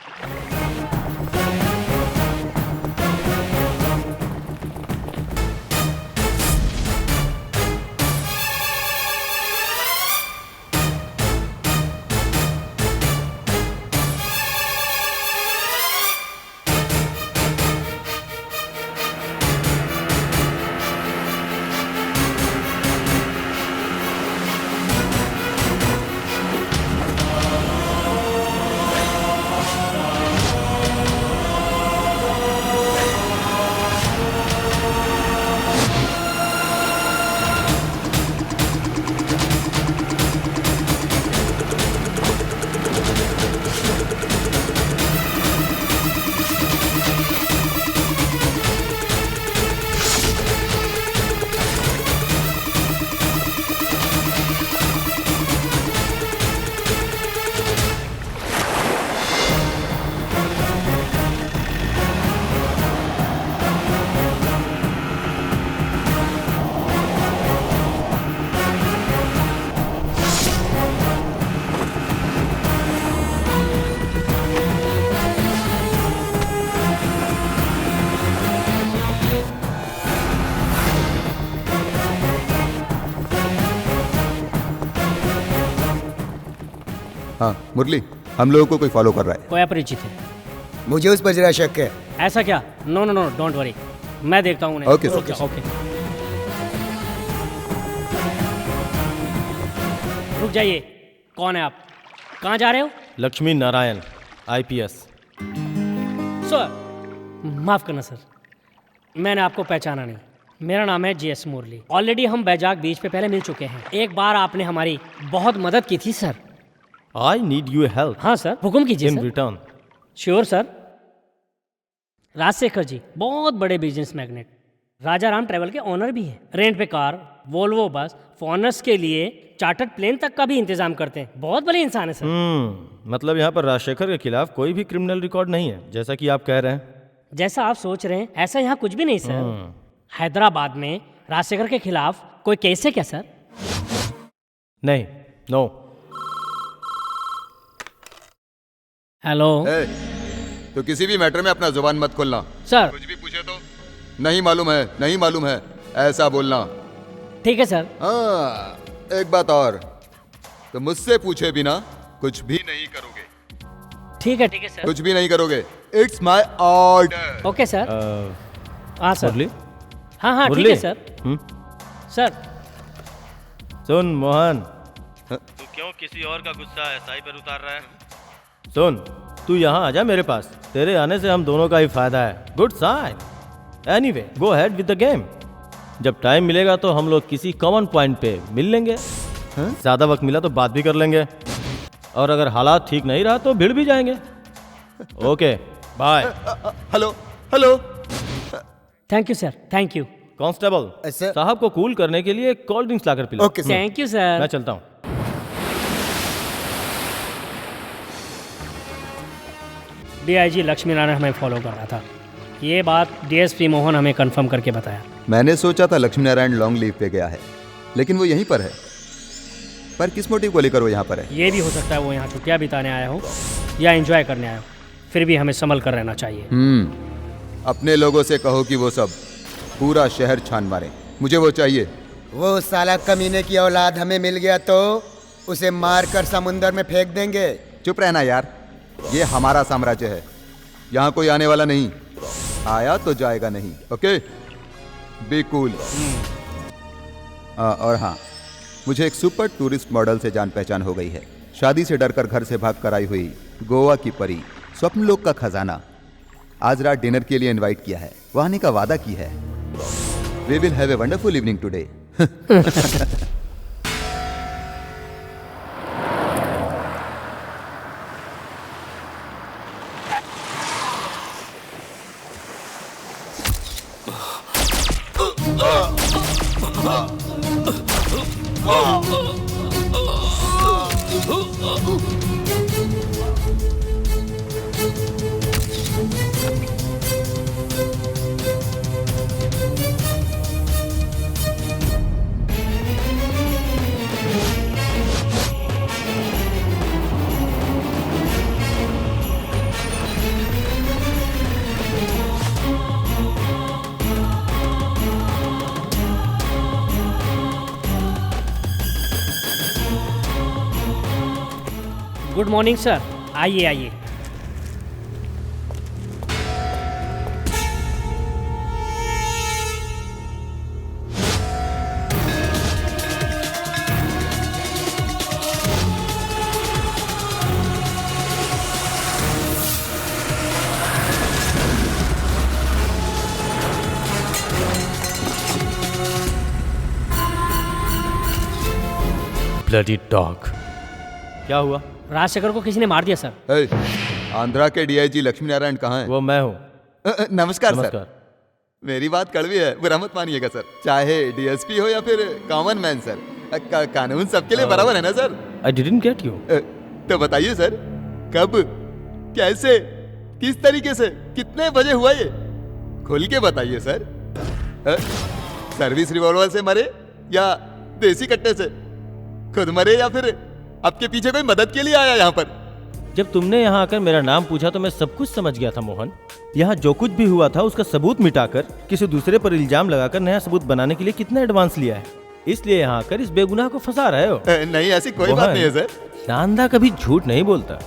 हाँ मुरली, हम लोगों को कोई फॉलो कर रहा है। कोई अपरिचित है। मुझे उस पर जरा शक है। ऐसा क्या? No no no, don't worry, मैं देखता हूँ उन्हें। Okay okay okay. रुक जाइए, कौन है आप? कहाँ जा रहे हो? लक्ष्मी नारायण, IPS। सर, माफ करना सर, मैंने आपको पहचाना नहीं। मेरा नाम है JS मुरली। ऑलरेडी हम बैजाक बीच पे पहले मिल चुके हैं। एक बार आपने हमारी बहुत मदद की थी sir. I need your help। हाँ सर, हुक्म कीजिए In sir. return। Sure sir. Rajashekhar ji बहुत बड़े business magnate, Raja Ram travel के ओनर भी हैं। रेंट पे कार, वोल्वो बस, फॉरनर्स के लिए चार्टर्ड प्लेन तक का भी इंतजाम करते हैं। बहुत बड़े इंसान है सर। मतलब यहाँ पर राजशेखर के खिलाफ कोई भी क्रिमिनल रिकॉर्ड नहीं है, जैसा कि आप कह रहे हैं। जैसा आप सोच रहे हैं ऐसा यहाँ कुछ भी नहीं सर। हैदराबाद में राजशेखर के खिलाफ कोई केस है क्या सर? नहीं, नो। हेलो। तो किसी भी मैटर में अपना जुबान मत खोलना सर। कुछ भी पूछे तो नहीं मालूम है, नहीं मालूम है, ऐसा बोलना। ठीक है सर। हाँ, एक बात और, तो मुझसे पूछे बिना कुछ भी नहीं करोगे। ठीक है सर। कुछ भी नहीं करोगे। It's my order. Okay sir. हाँ सर। मुरली? हाँ ठीक है सर। सर सुन मोहन, तू क्यों किसी और का गुस्सा SI पर उतार रहा है? सुन, तू यहाँ आ जा मेरे पास, तेरे आने से हम दोनों का ही फायदा है। Good sign. Anyway, go ahead with the game. जब टाइम मिलेगा तो हम लोग किसी कॉमन पॉइंट पे मिल लेंगे। ज्यादा वक्त मिला तो बात भी कर लेंगे, और अगर हालात ठीक नहीं रहा तो भिड़ भी जाएंगे। Okay bye. Hello hello. Thank you sir, thank you. Constable साहब को कूल करने के लिए कोल्ड ड्रिंक्स लाकर पिला। Okay sir. Thank you sir. मैं चलता हूँ। DIG लक्ष्मी नारायण हमें फॉलो कर रहा था। ये बात DSP मोहन हमें कंफर्म करके बताया। मैंने सोचा था लक्ष्मी नारायण लॉन्ग लीव पे गया है, लेकिन वो यहीं पर है। पर किस मोटिव को लेकर वो यहाँ पर है? ये भी हो सकता है वो यहाँ छुट्टियाँ बिताने आया हो या एंजॉय करने आया हो। फिर भी हमें संभल कर रहना चाहिए। अपने लोगों से कहो कि वो सब पूरा शहर छान मारे, मुझे वो चाहिए। वो साला कमीने की औलाद हमें मिल गया तो उसे मारकर समुंदर में फेंक देंगे। चुप रहना यार, ये हमारा साम्राज्य है, यहाँ कोई आने वाला नहीं, आया तो जाएगा नहीं। Okay, be cool. और हाँ, मुझे एक सुपर टूरिस्ट मॉडल से जान पहचान हो गई है। शादी से डरकर घर से भाग कर आई हुई गोवा की परी, स्वप्न लोक का खजाना, आज रात डिनर के लिए इनवाइट किया है, वह आने का वादा की है। We will have a wonderful evening today. Good morning sir, आइए आइए। Bloody dog. क्या हुआ? राजशेखर को किसी ने मार दिया सर। आंध्रा के डीआईजी लक्ष्मी नारायण कहाँ हैं? वो मैं हूँ। नमस्कार सर। मेरी बात कड़वी है, बुरा मत मानिएगा सर। चाहे डीएसपी हो या फिर कॉमन मैन सर, कानून सबके लिए बराबर है ना sir? I didn't get you। तो बताइए सर, कब, कैसे, किस तरीके से, कितने बजे हुआ ये? खुल के बताइए सर। सर्विस रिवॉल्वर से मरे या देसी कट्टे से? खुद मरे या फिर आपके पीछे कोई मदद के लिए आया यहाँ पर? जब तुमने यहाँ आकर मेरा नाम पूछा तो मैं सब कुछ समझ गया था मोहन। यहाँ जो कुछ भी हुआ था उसका सबूत मिटाकर किसी दूसरे पर इल्जाम लगाकर नया सबूत बनाने के लिए कितना एडवांस लिया है, इसलिए यहाँ आकर इस बेगुनाह को फंसा रहे हो। नहीं, ऐसी कोई बात नहीं है सर। नांदा कभी झूठ नहीं बोलता।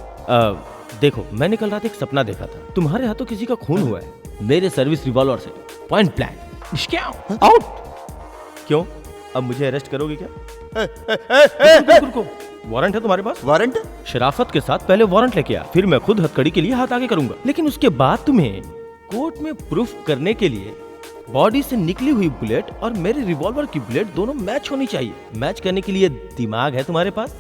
देखो, मैंने कल रात एक सपना देखा था, तुम्हारे हाथों किसी का खून हुआ है मेरे सर्विस रिवॉल्वर से, पॉइंट ब्लैंक। आउट। क्यों, अब मुझे अरेस्ट करोगे क्या? रुको, वारंट है तुम्हारे पास? वारंट? शराफत के साथ पहले वारंट लेके आ, फिर मैं खुद हथकड़ी के लिए हाथ आगे करूंगा, लेकिन उसके बाद तुम्हें कोर्ट में प्रूफ करने के लिए बॉडी से निकली हुई बुलेट और मेरे रिवॉल्वर की बुलेट दोनों मैच होनी चाहिए। मैच करने के लिए दिमाग है तुम्हारे पास?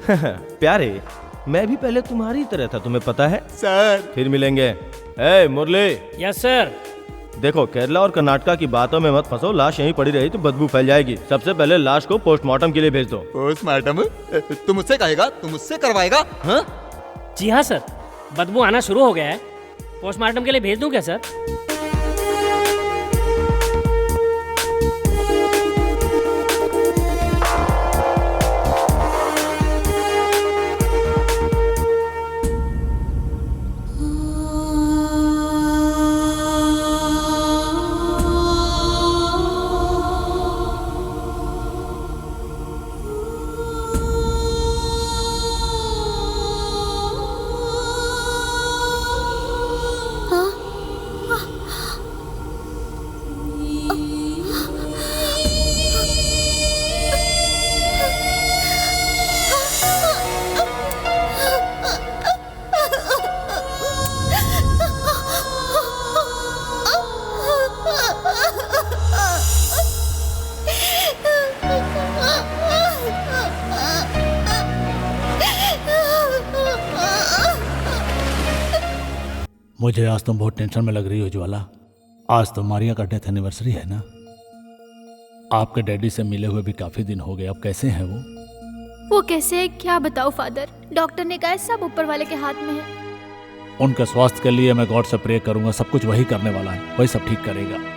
प्यारे, मैं भी पहले तुम्हारी तरह था, तुम्हें पता है सर। फिर मिलेंगे। ए मुरली। Yes sir. देखो, केरला और कर्नाटका की बातों में मत फंसो, लाश यहीं पड़ी रही तो बदबू फैल जाएगी। सबसे पहले लाश को पोस्टमार्टम के लिए भेज दो। पोस्टमार्टम? तुम मुझसे कहेगा, तुम मुझसे करवाएगा? हाँ? जी हाँ सर, बदबू आना शुरू हो गया है, पोस्टमार्टम के लिए भेज दूं क्या सर? मुझे आज तुम बहुत टेंशन में लग रही हो ज्वाला। आज तो मारिया का डेथ एनिवर्सरी है ना? आपके डैडी से मिले हुए भी काफी दिन हो गए, अब कैसे हैं वो? वो कैसे है क्या बताओ फादर, डॉक्टर ने कहा सब ऊपर वाले के हाथ में है। उनके स्वास्थ्य के लिए मैं गॉड से प्रे करूंगा, सब कुछ वही करने वाला है, वही सब ठीक करेगा।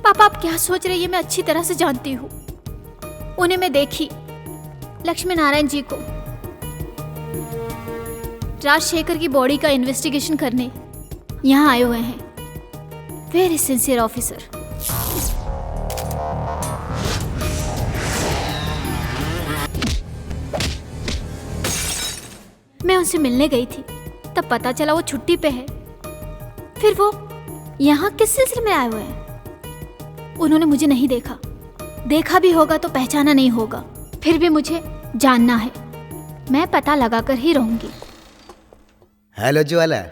पापा आप क्या सोच रही है, मैं अच्छी तरह से जानती हूँ। उन्हें मैं देखी, लक्ष्मी नारायण जी को, राजशेखर की बॉडी का इन्वेस्टिगेशन करने यहाँ आए हुए हैं। Very sincere officer. मैं उनसे मिलने गई थी, तब पता चला वो छुट्टी पे है। फिर वो यहाँ किस सिलसिले में आए हुए हैं? उन्होंने मुझे नहीं देखा, देखा भी होगा तो पहचाना नहीं होगा। फिर भी मुझे जानना है, मैं पता लगाकर ही रहूंगी। हेलो ज्वाला।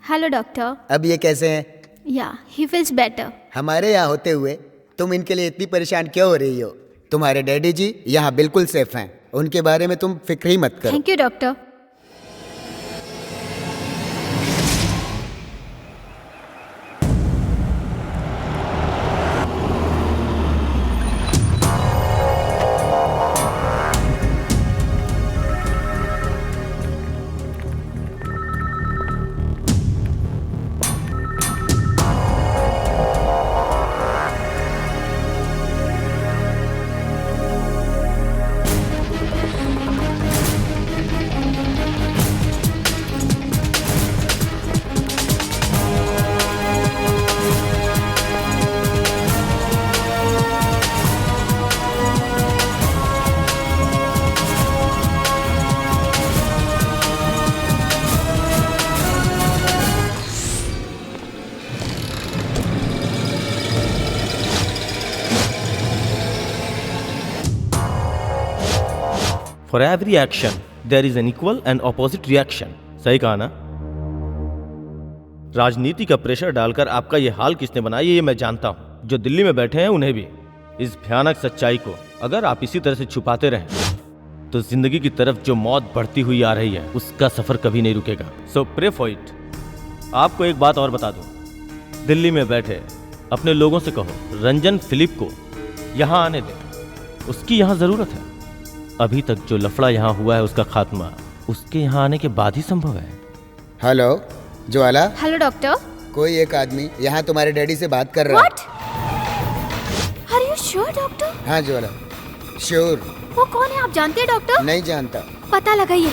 Hello doctor. अब ये कैसे हैं? या ही फील्स बेटर। हमारे यहाँ होते हुए तुम इनके लिए इतनी परेशान क्यों हो रही हो? तुम्हारे डैडी जी यहाँ बिल्कुल सेफ हैं, उनके बारे में तुम फिक्र ही मत करो। Thank you doctor. For every action, there is an equal and opposite reaction. सही कहा ना? राजनीति का प्रेशर डालकर आपका ये हाल किसने बनाया ये मैं जानता हूं। जो दिल्ली में बैठे हैं उन्हें भी। इस भयानक सच्चाई को अगर आप इसी तरह से छुपाते रहें तो जिंदगी की तरफ जो मौत बढ़ती हुई आ रही है उसका सफर कभी नहीं रुकेगा। सो प्रे फॉर इट। आपको एक बात और बता दूं, दिल्ली में बैठे अपने लोगों से कहो रंजन फिलिप को यहाँ आने दें, उसकी यहाँ जरूरत है। अभी तक जो लफड़ा यहाँ हुआ है उसका खात्मा उसके यहाँ आने के बाद ही संभव है। हेलो ज्वाला। Hello doctor. कोई एक आदमी यहाँ तुम्हारे डैडी से बात कर रहा है। What? Are you sure, doctor? हाँ ज्वाला, श्योर। वो कौन है आप जानते हैं डॉक्टर? नहीं जानता। पता लगाइए।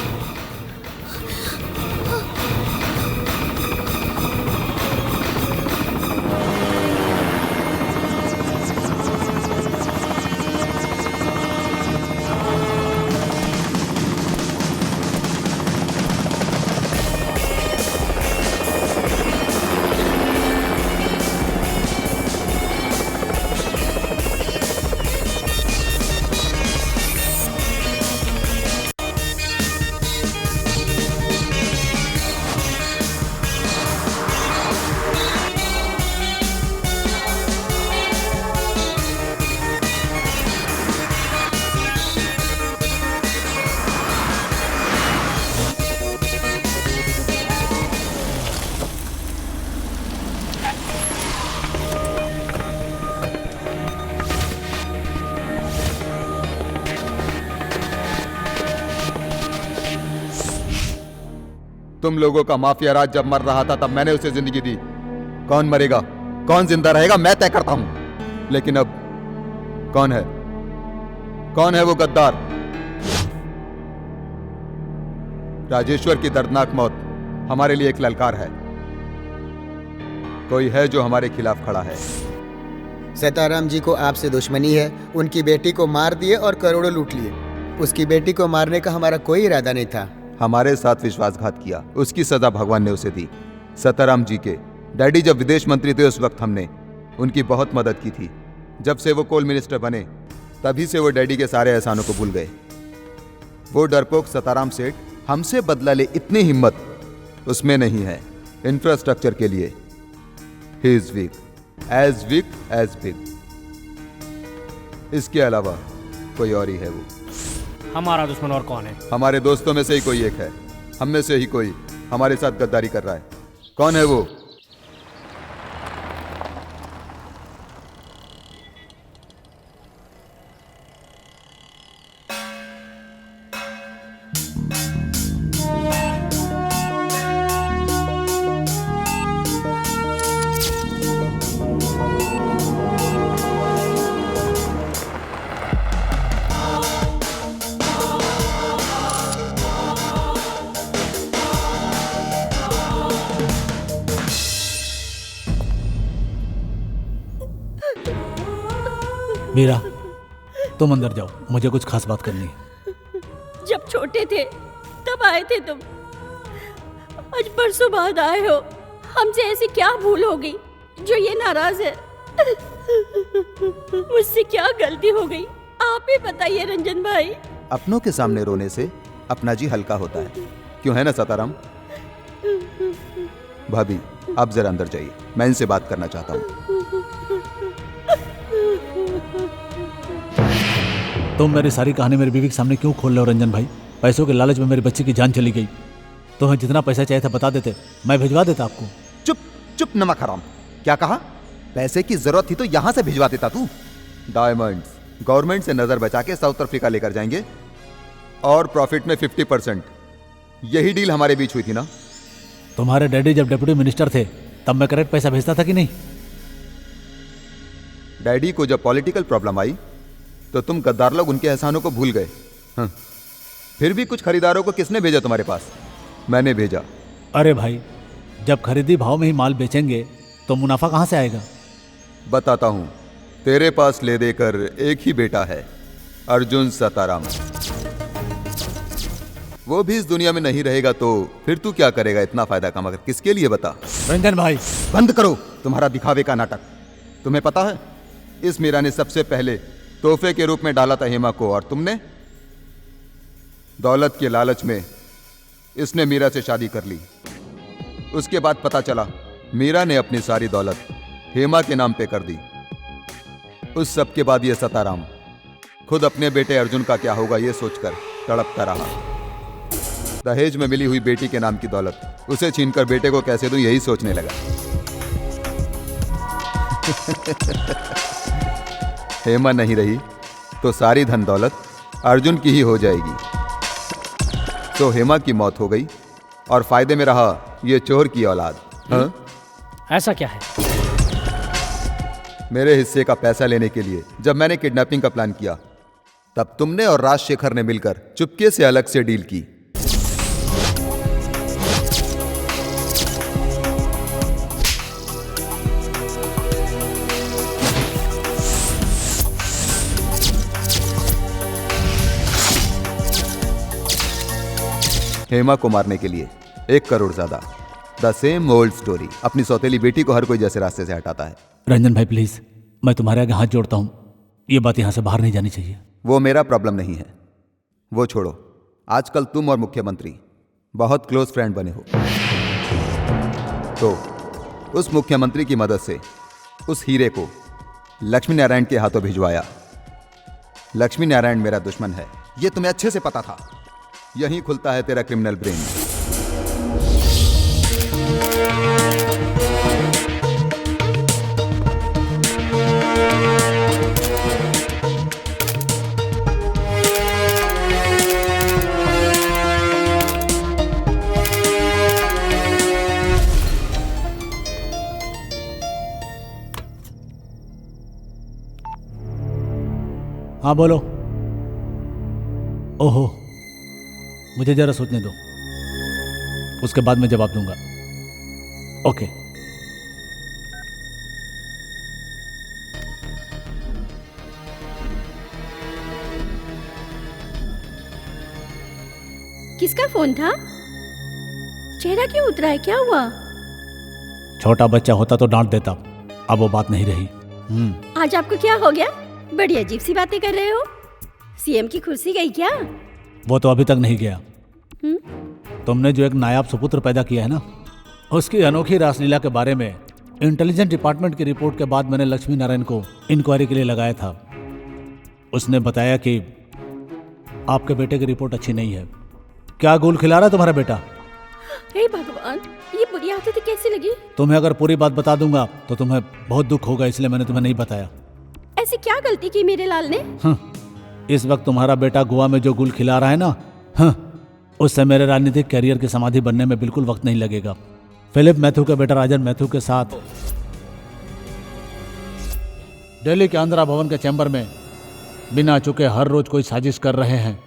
तुम लोगों का माफिया राज जब मर रहा था तब मैंने उसे जिंदगी दी। कौन मरेगा कौन जिंदा रहेगा मैं तय करता हूं। लेकिन अब कौन है वो गद्दार? राजेश्वर की दर्दनाक मौत हमारे लिए एक ललकार है। कोई है जो हमारे खिलाफ खड़ा है। सीताराम जी को आपसे दुश्मनी है, उनकी बेटी को मार दिए और करोड़ों लूट लिए। उसकी बेटी को मारने का हमारा कोई इरादा नहीं था। हमारे साथ विश्वासघात किया, उसकी सजा भगवान ने उसे दी। सीताराम जी के डैडी जब विदेश मंत्री थे उस वक्त हमने उनकी बहुत मदद की थी। जब से वो कोल मिनिस्टर बने तभी से वो डैडी के सारे एहसानों को भूल गए। वो डरपोक सीताराम सेठ हमसे बदला ले इतनी हिम्मत उसमें नहीं है। इंफ्रास्ट्रक्चर के लिए ही इज वीक एज बिग। इसके अलावा कोई और ही है। वो हमारा दुश्मन और कौन है? हमारे दोस्तों में से ही कोई एक है। हम में से ही कोई हमारे साथ गद्दारी कर रहा है। कौन है वो? मीरा, तुम अंदर जाओ, मुझे कुछ खास बात करनी है। जब छोटे थे तब आए थे तुम, आज परसों बाद आए हो। हमसे ऐसी क्या भूल हो गई जो ये नाराज है? मुझसे क्या गलती हो गई, आप ही बताइए रंजन भाई। अपनों के सामने रोने से अपना जी हल्का होता है, क्यों है ना सताराम? भाभी, आप जरा अंदर जाइए, मैं इनसे बात करना चाहता हूँ। तुम मेरी सारी कहानी मेरी बीवी के सामने क्यों खोल रहे हो रंजन भाई? पैसों के लालच में मेरी बच्ची की जान चली गई। तुम्हें जितना पैसा चाहिए था बता देते, मैं भिजवा देता आपको। चुप चुप नमक हराम, क्या कहा? पैसे की जरूरत थी तो यहां से भिजवा देता तू। डायमंड्स गवर्नमेंट से नजर बचा के साउथ अफ्रीका लेकर जाएंगे और प्रॉफिट में 50%। यही डील हमारे बीच हुई थी ना? तुम्हारे डैडी जब डिप्टी मिनिस्टर थे तब मैं करेक्ट पैसा भेजता था कि नहीं? डैडी को जब पॉलिटिकल प्रॉब्लम आई तो तुम गद्दार लोग उनके एहसानों को भूल गए। हाँ। फिर भी कुछ खरीदारों को किसने भेजा तुम्हारे पास? मैंने भेजा। अरे भाई, जब खरीदी भाव में ही माल बेचेंगे तो मुनाफा कहां से आएगा? बताता हूं, तेरे पास ले देकर एक ही बेटा है, अर्जुन सताराम। वो भी इस दुनिया में नहीं रहेगा तो फिर तू क्या करेगा इतना फायदा कमाकर? किसके लिए बता? रंजन भाई, बंद करो तुम्हारा दिखावे का नाटक। तुम्हें पता है, इस मीरा ने सबसे पहले तोहफे के रूप में डाला था हेमा को, और तुमने दौलत के लालच में इसने मीरा से शादी कर ली। उसके बाद पता चला मीरा ने अपनी सारी दौलत हेमा के नाम पे कर दी। उस सब के बाद ये सताराम खुद अपने बेटे अर्जुन का क्या होगा ये सोचकर तड़पता रहा। दहेज में मिली हुई बेटी के नाम की दौलत उसे छीनकर बेटे को कैसे दूं यही सोचने लगा। हेमा नहीं रही तो सारी धन दौलत अर्जुन की ही हो जाएगी। तो हेमा की मौत हो गई और फायदे में रहा ये चोर की औलाद। हाँ? ऐसा क्या है? मेरे हिस्से का पैसा लेने के लिए जब मैंने किडनैपिंग का प्लान किया तब तुमने और राजशेखर ने मिलकर चुपके से अलग से डील की। हेमा को मारने के लिए 1 करोड़ ज्यादा। The same old story. अपनी सौतेली बेटी को हर कोई जैसे रास्ते से हटाता है। रंजन भाई प्लीज, मैं तुम्हारे आगे हाथ जोड़ता हूं, ये बात यहां से बाहर नहीं जानी चाहिए। वो मेरा प्रॉब्लम नहीं है, वो छोड़ो। आजकल तुम और मुख्यमंत्री बहुत क्लोज फ्रेंड बने हो, तो उस मुख्यमंत्री की मदद से उस हीरे को लक्ष्मी नारायण के हाथों भिजवाया। लक्ष्मी नारायण मेरा दुश्मन है, ये तुम्हें अच्छे से पता था। यहीं खुलता है तेरा क्रिमिनल ब्रेन। हाँ बोलो। ओहो, मुझे जरा सोचने दो, उसके बाद मैं जवाब दूंगा। ओके। किसका फोन था? चेहरा क्यों उतरा है, क्या हुआ? छोटा बच्चा होता तो डांट देता, अब वो बात नहीं रही। आज आपको क्या हो गया? बड़ी अजीब सी बातें कर रहे हो। सीएम की कुर्सी गई क्या? वो तो अभी तक नहीं गया। तुमने जो एक नायाब सुपुत्र पैदा किया है ना, उसकी अनोखी रासलीला के बारे में इंटेलिजेंस डिपार्टमेंट की रिपोर्ट के बाद मैंने लक्ष्मी नारायण को इंक्वायरी के लिए लगाया था। उसने बताया कि आपके बेटे की रिपोर्ट अच्छी नहीं है। क्या गोल खिला रहा है तुम्हारा बेटा? हे भगवान, ये बुरी आदत कैसी लगी? तुम्हें अगर पूरी बात बता दूंगा तो तुम्हें बहुत दुख होगा, इसलिए मैंने तुम्हें नहीं बताया। ऐसी क्या गलती की मेरे लाल ने? इस वक्त तुम्हारा बेटा गोवा में जो गुल खिला रहा है ना, उससे मेरे राजनीतिक कैरियर की समाधि बनने में बिल्कुल वक्त नहीं लगेगा। फिलिप मैथ्यू के बेटा राजन मैथ्यू के साथ दिल्ली के आंध्रा भवन के चैम्बर में बिना चुके हर रोज कोई साजिश कर रहे हैं।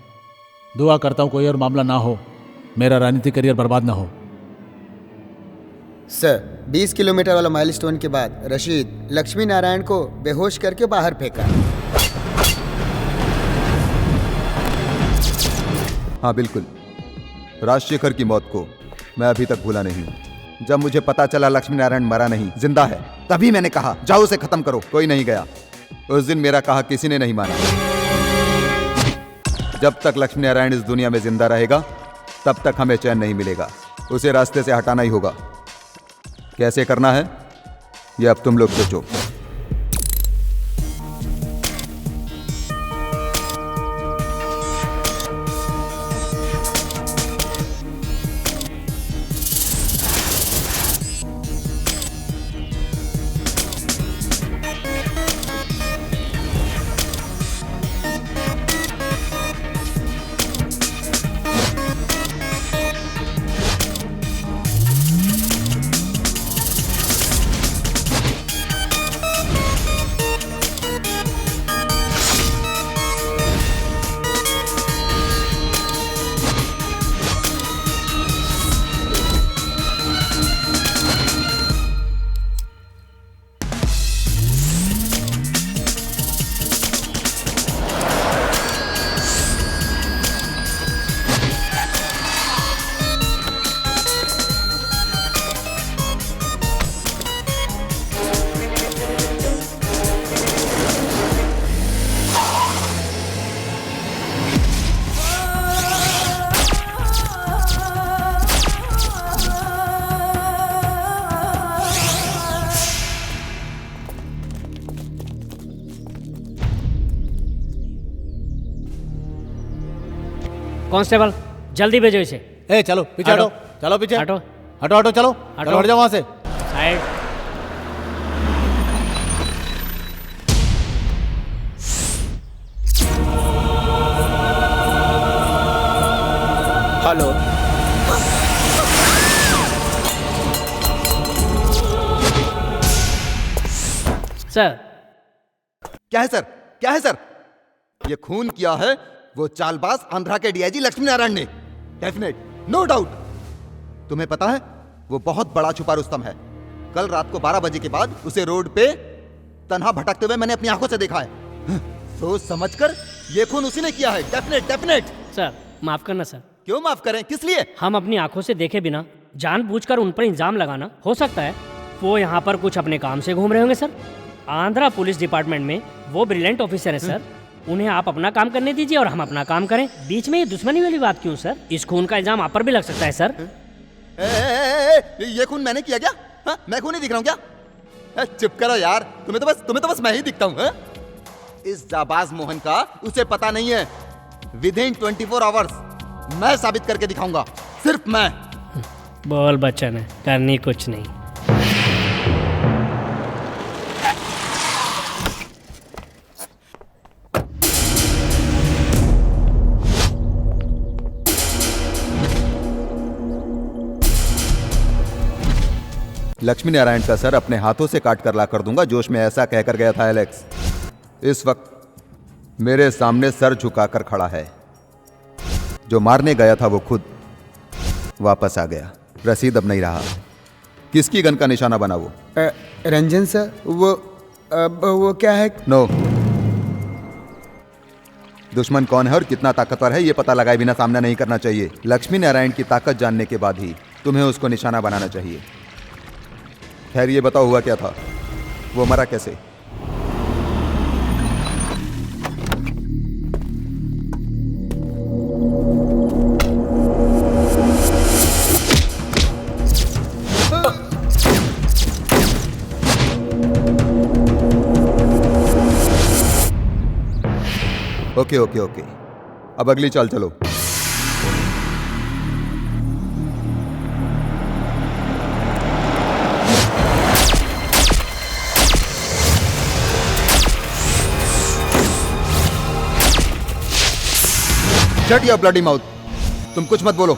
दुआ करता हूं कोई और मामला ना हो, मेरा राजनीतिक करियर बर्बाद ना हो। सर, 20 किलोमीटर वाला माइलस्टोन के बाद रशीद लक्ष्मी नारायण को बेहोश करके बाहर फेंका। हाँ बिल्कुल, राजशेखर की मौत को मैं अभी तक भूला नहीं हूं। जब मुझे पता चला लक्ष्मी नारायण मरा नहीं, जिंदा है, तभी मैंने कहा जाओ उसे खत्म करो। कोई नहीं गया। उस दिन मेरा कहा किसी ने नहीं माना। जब तक लक्ष्मी नारायण इस दुनिया में जिंदा रहेगा तब तक हमें चैन नहीं मिलेगा। उसे रास्ते से हटाना ही होगा। कैसे करना है ये अब तुम लोग सोचो। कांस्टेबल जल्दी भेजो इसे। ए चलो पीछे हटो, चलो पीछे हटो हटो हटो, चलो हटो, हट जाओ वहां से। साइड। Hello, sir. क्या है सर? क्या है सर? ये खून किया है वो चालबाज आंध्रा के डीआईजी लक्ष्मी नारायण ने। Definite, no doubt. तुम्हें पता है वो बहुत बड़ा छुपा रुस्तम है। कल रात को 12 बजे के बाद उसे रोड पे तन्हा भटकते हुए मैंने अपनी आंखों से देखा है। सोच समझकर ये खून उसी ने किया है। Definite definite. सर माफ करना सर। क्यों माफ करें? किस लिए? हम अपनी आंखों से देखे बिना जानबूझकर उन पर इल्जाम लगाना, हो सकता है वो यहाँ पर कुछ अपने काम से घूम रहे होंगे सर। आंध्रा पुलिस डिपार्टमेंट में वो ब्रिलियंट ऑफिसर है सर। उन्हें आप अपना काम करने दीजिए और हम अपना काम करें। बीच में ये दुश्मनी वाली बात क्यों सर? इस खून का इल्जाम आप पर भी लग सकता है सर। ये खून मैंने किया क्या? हा? मैं खून नहीं दिख रहा हूँ क्या? चुप करो यार, तुम्हें तो बस मैं ही दिखता हूँ। इस जाबाज मोहन का उसे पता नहीं है। विदिन 24 आवर्स मैं साबित करके दिखाऊंगा, सिर्फ मैं। बोल बच्चन है, करनी कुछ नहीं। लक्ष्मी नारायण का सर अपने हाथों से काट कर ला कर दूंगा, जोश में ऐसा कहकर गया था एलेक्स। इस वक्त मेरे सामने सर झुकाकर खड़ा है। जो मारने गया था वो खुद वापस आ गया। रसीद अब नहीं रहा। किसकी गन का निशाना बना वो? रंजन सर, वो क्या है? नो। दुश्मन कौन है और कितना ताकतवर है ये पता लगाए बिना सामना नहीं करना चाहिए। लक्ष्मी नारायण की ताकत जानने के बाद ही तुम्हें उसको निशाना बनाना चाहिए। खैर ये बताओ हुआ क्या था? वो मरा कैसे? ओके ओके ओके, अब अगली चाल चलो। Shut your bloody mouth. तुम कुछ मत बोलो।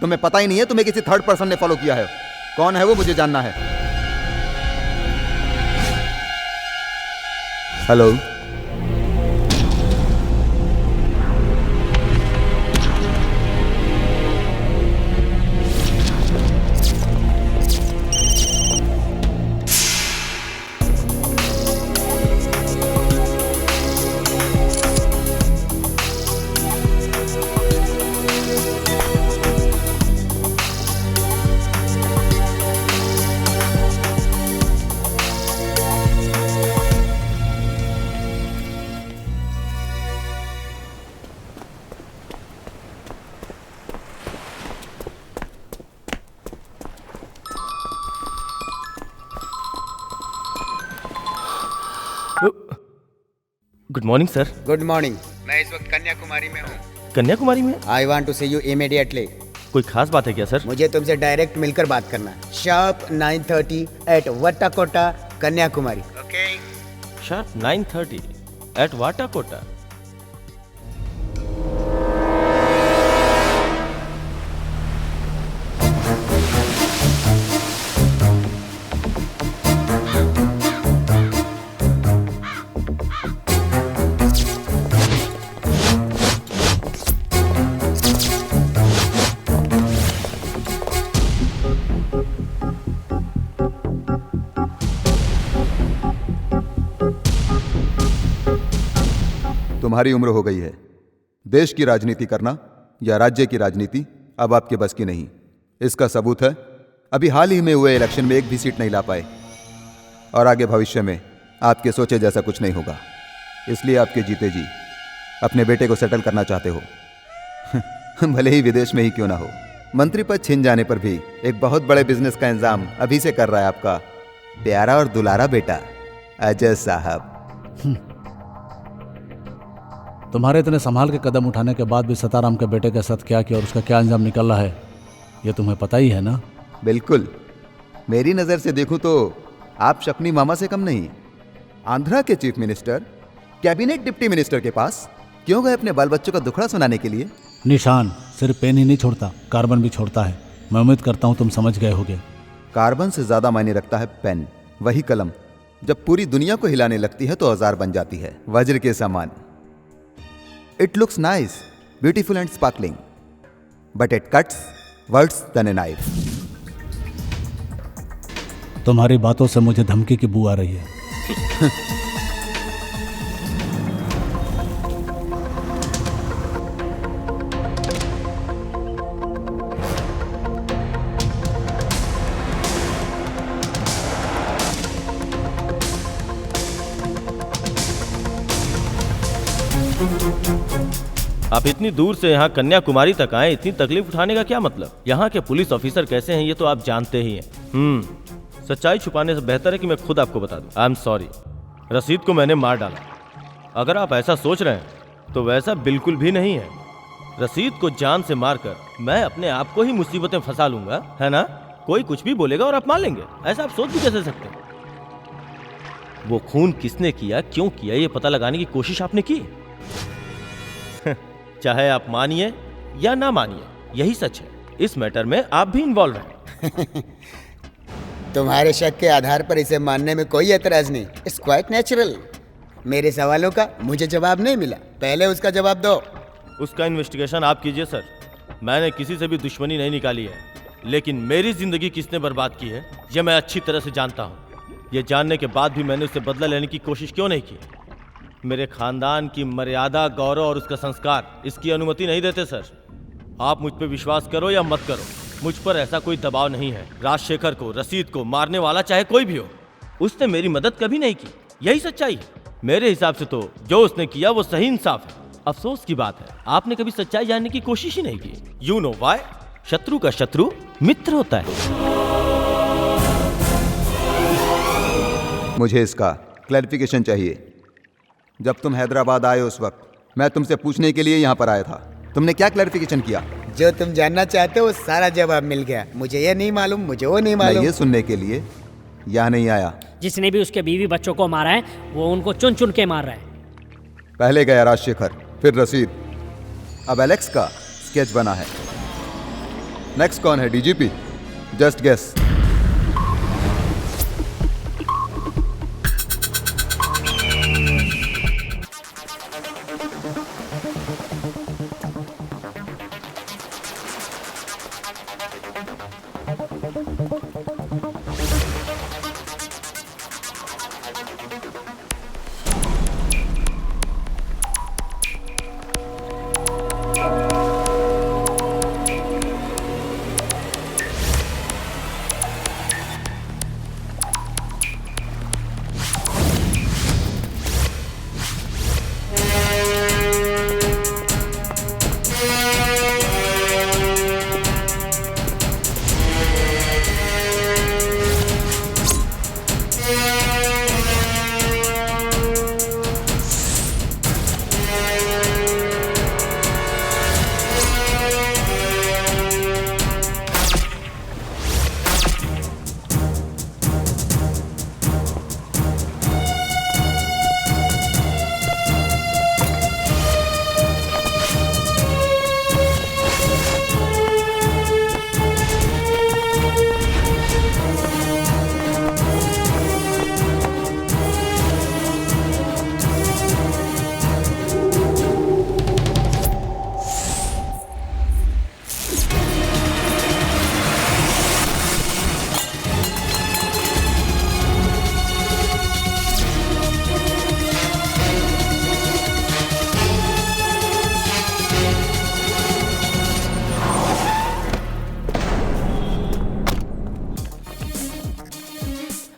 तुम्हें पता ही नहीं है, तुम्हें किसी थर्ड पर्सन ने फॉलो किया है। कौन है वो मुझे जानना है। Hello, good morning sir. Good morning. मैं इस वक्त कन्याकुमारी में हूँ। कन्याकुमारी में? I want to see you immediately. कोई खास बात है क्या सर? मुझे तुमसे डायरेक्ट मिलकर बात करना है। Sharp 9:30 at Vattakota, Kanyakumari. Okay? Sharp 9:30 at Vattakota. तुम्हारी उम्र हो गई है। देश की राजनीति करना या राज्य की राजनीति अब आपके बस की नहीं। इसका सबूत है अभी हाल ही में हुए इलेक्शन में एक भी सीट नहीं ला पाए, और आगे भविष्य में आपके सोचे जैसा कुछ नहीं होगा। इसलिए आपके जीते जी अपने बेटे को सेटल करना चाहते हो भले ही विदेश में ही क्यों ना हो। मंत्री पद छिन जाने पर भी एक बहुत बड़े बिजनेस का इंतजाम अभी से कर रहा है आपका प्यारा और दुलारा बेटा अजय साहब। तुम्हारे इतने संभाल के कदम उठाने के बाद भी सताराम के बेटे के साथ क्या किया और उसका क्या अंजाम निकल रहा है, ये तुम्हें पता ही है ना? बिल्कुल। मेरी नज़र से देखूं तो आप शकुनी मामा से कम नहीं। आंध्रा के chief minister cabinet deputy minister के पास क्यों गए अपने बाल बच्चों का दुखड़ा सुनाने के लिए? निशान सिर्फ पेन ही नहीं छोड़ता, कार्बन भी छोड़ता है। मैं उम्मीद करता हूँ तुम समझ गए होगे। कार्बन से ज्यादा मायने रखता है पेन। वही कलम जब पूरी दुनिया को हिलाने लगती है तो औजार बन जाती है, वज्र के समान। It looks nice, beautiful and sparkling, but it cuts worse than a knife. तुम्हारी बातों से मुझे धमकी की बू आ रही है। आप इतनी दूर से यहाँ कन्याकुमारी तक आए, इतनी तकलीफ उठाने का क्या मतलब? यहाँ के पुलिस ऑफिसर कैसे हैं ये तो आप जानते ही हैं। सच्चाई छुपाने से बेहतर है कि मैं खुद आपको बता दूं। आई एम सॉरी, रसीद को मैंने मार डाला। अगर आप ऐसा सोच रहे हैं तो वैसा बिल्कुल भी नहीं है। रसीद को जान से मारकर मैं अपने आप को ही मुसीबत में फंसा लूंगा, है ना? कोई कुछ भी बोलेगा और आप मान लेंगे, ऐसा आप सोच भी कैसे सकते हैं? वो खून किसने किया, क्यों किया, ये पता लगाने की कोशिश आपने की। चाहे आप मानिए या ना मानिए, यही सच है। इस मैटर में आप भी इन्वॉल्व हैं। तुम्हारे शक के आधार पर इसे मानने में कोई एतराज नहीं। It's quite natural. मेरे सवालों का मुझे जवाब नहीं मिला, पहले उसका जवाब दो। उसका इन्वेस्टिगेशन आप कीजिए सर। मैंने किसी से भी दुश्मनी नहीं निकाली है, लेकिन मेरी जिंदगी किसने बर्बाद की है ये मैं अच्छी तरह से जानता हूँ। ये जानने के बाद भी मैंने उससे बदला लेने की कोशिश क्यों नहीं की? मेरे खानदान की मर्यादा, गौरव और उसका संस्कार इसकी अनुमति नहीं देते सर। आप मुझ पर विश्वास करो या मत करो, मुझ पर ऐसा कोई दबाव नहीं है। राजशेखर को, रसीद को मारने वाला चाहे कोई भी हो, उसने मेरी मदद कभी नहीं की, यही सच्चाई है। मेरे हिसाब से तो जो उसने किया वो सही इंसाफ है। अफसोस की बात है आपने कभी सच्चाई जानने की कोशिश ही नहीं की। You know why? शत्रु का शत्रु मित्र होता है। मुझे इसका क्लैरिफिकेशन चाहिए। जब तुम हैदराबाद आए उस वक्त मैं तुमसे पूछने के लिए यहाँ पर आया था। तुमने क्या क्लैरिफिकेशन किया? जो तुम जानना चाहते हो सारा जवाब मिल गया। मुझे ये नहीं मालूम, मुझे वो नहीं मालूम। मैं ये सुनने के लिए यहाँ नहीं आया। जिसने भी उसके बीवी बच्चों को मारा है वो उनको चुन चुन के मार रहा है। पहले गया राजशेखर, फिर रसीद, अब एलेक्स का स्केच बना है। नेक्स्ट कौन है? डीजीपी? Just guess.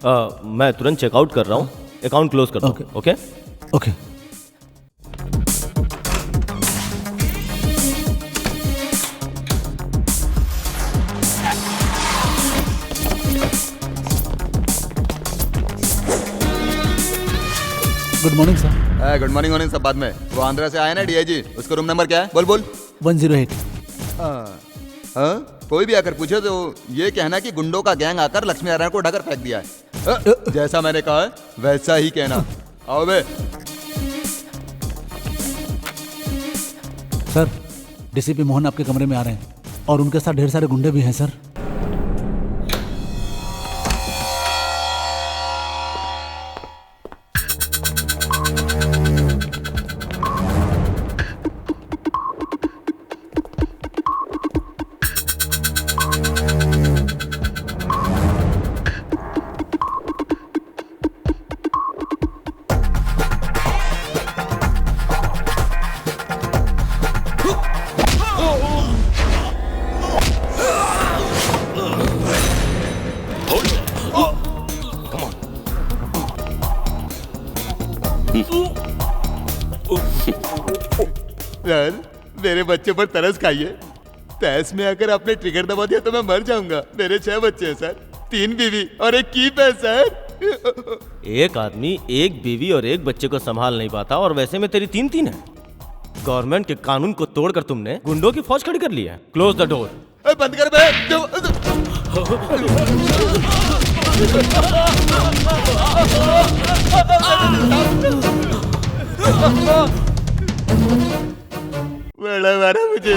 मैं तुरंत चेकआउट कर रहा हूँ, अकाउंट क्लोज करता हूँ। Okay okay. Good morning sir. Good morning सब बाद में। वो आंध्रा से आया ना डीआईजी, उसका रूम नंबर क्या है? बोल बोल। 108। हाँ, कोई भी आकर पूछे तो ये कहना कि गुंडों का गैंग आकर लक्ष्मी नारायण को ढकर फेंक दिया है। जैसा मैंने कहा है वैसा ही कहना। आओ बे। सर, डीसीपी मोहन आपके कमरे में आ रहे हैं और उनके साथ ढेर सारे गुंडे भी हैं सर। यार, मेरे बच्चे पर तरस खाइए। तैस में आकर आपने ट्रिगर दबा दिया तो मैं मर जाऊंगा। मेरे 6 बच्चे हैं सर, 3 बीवी और 1 कीप है सर। एक आदमी 1 बीवी और 1 बच्चे को संभाल नहीं पाता और वैसे में तेरी 3 है। गवर्नमेंट के कानून को तोड़कर तुमने गुंडों की फौज खड़ी कर ली है। Close the door. बंद कर बे। बड़ा मारा मुझे।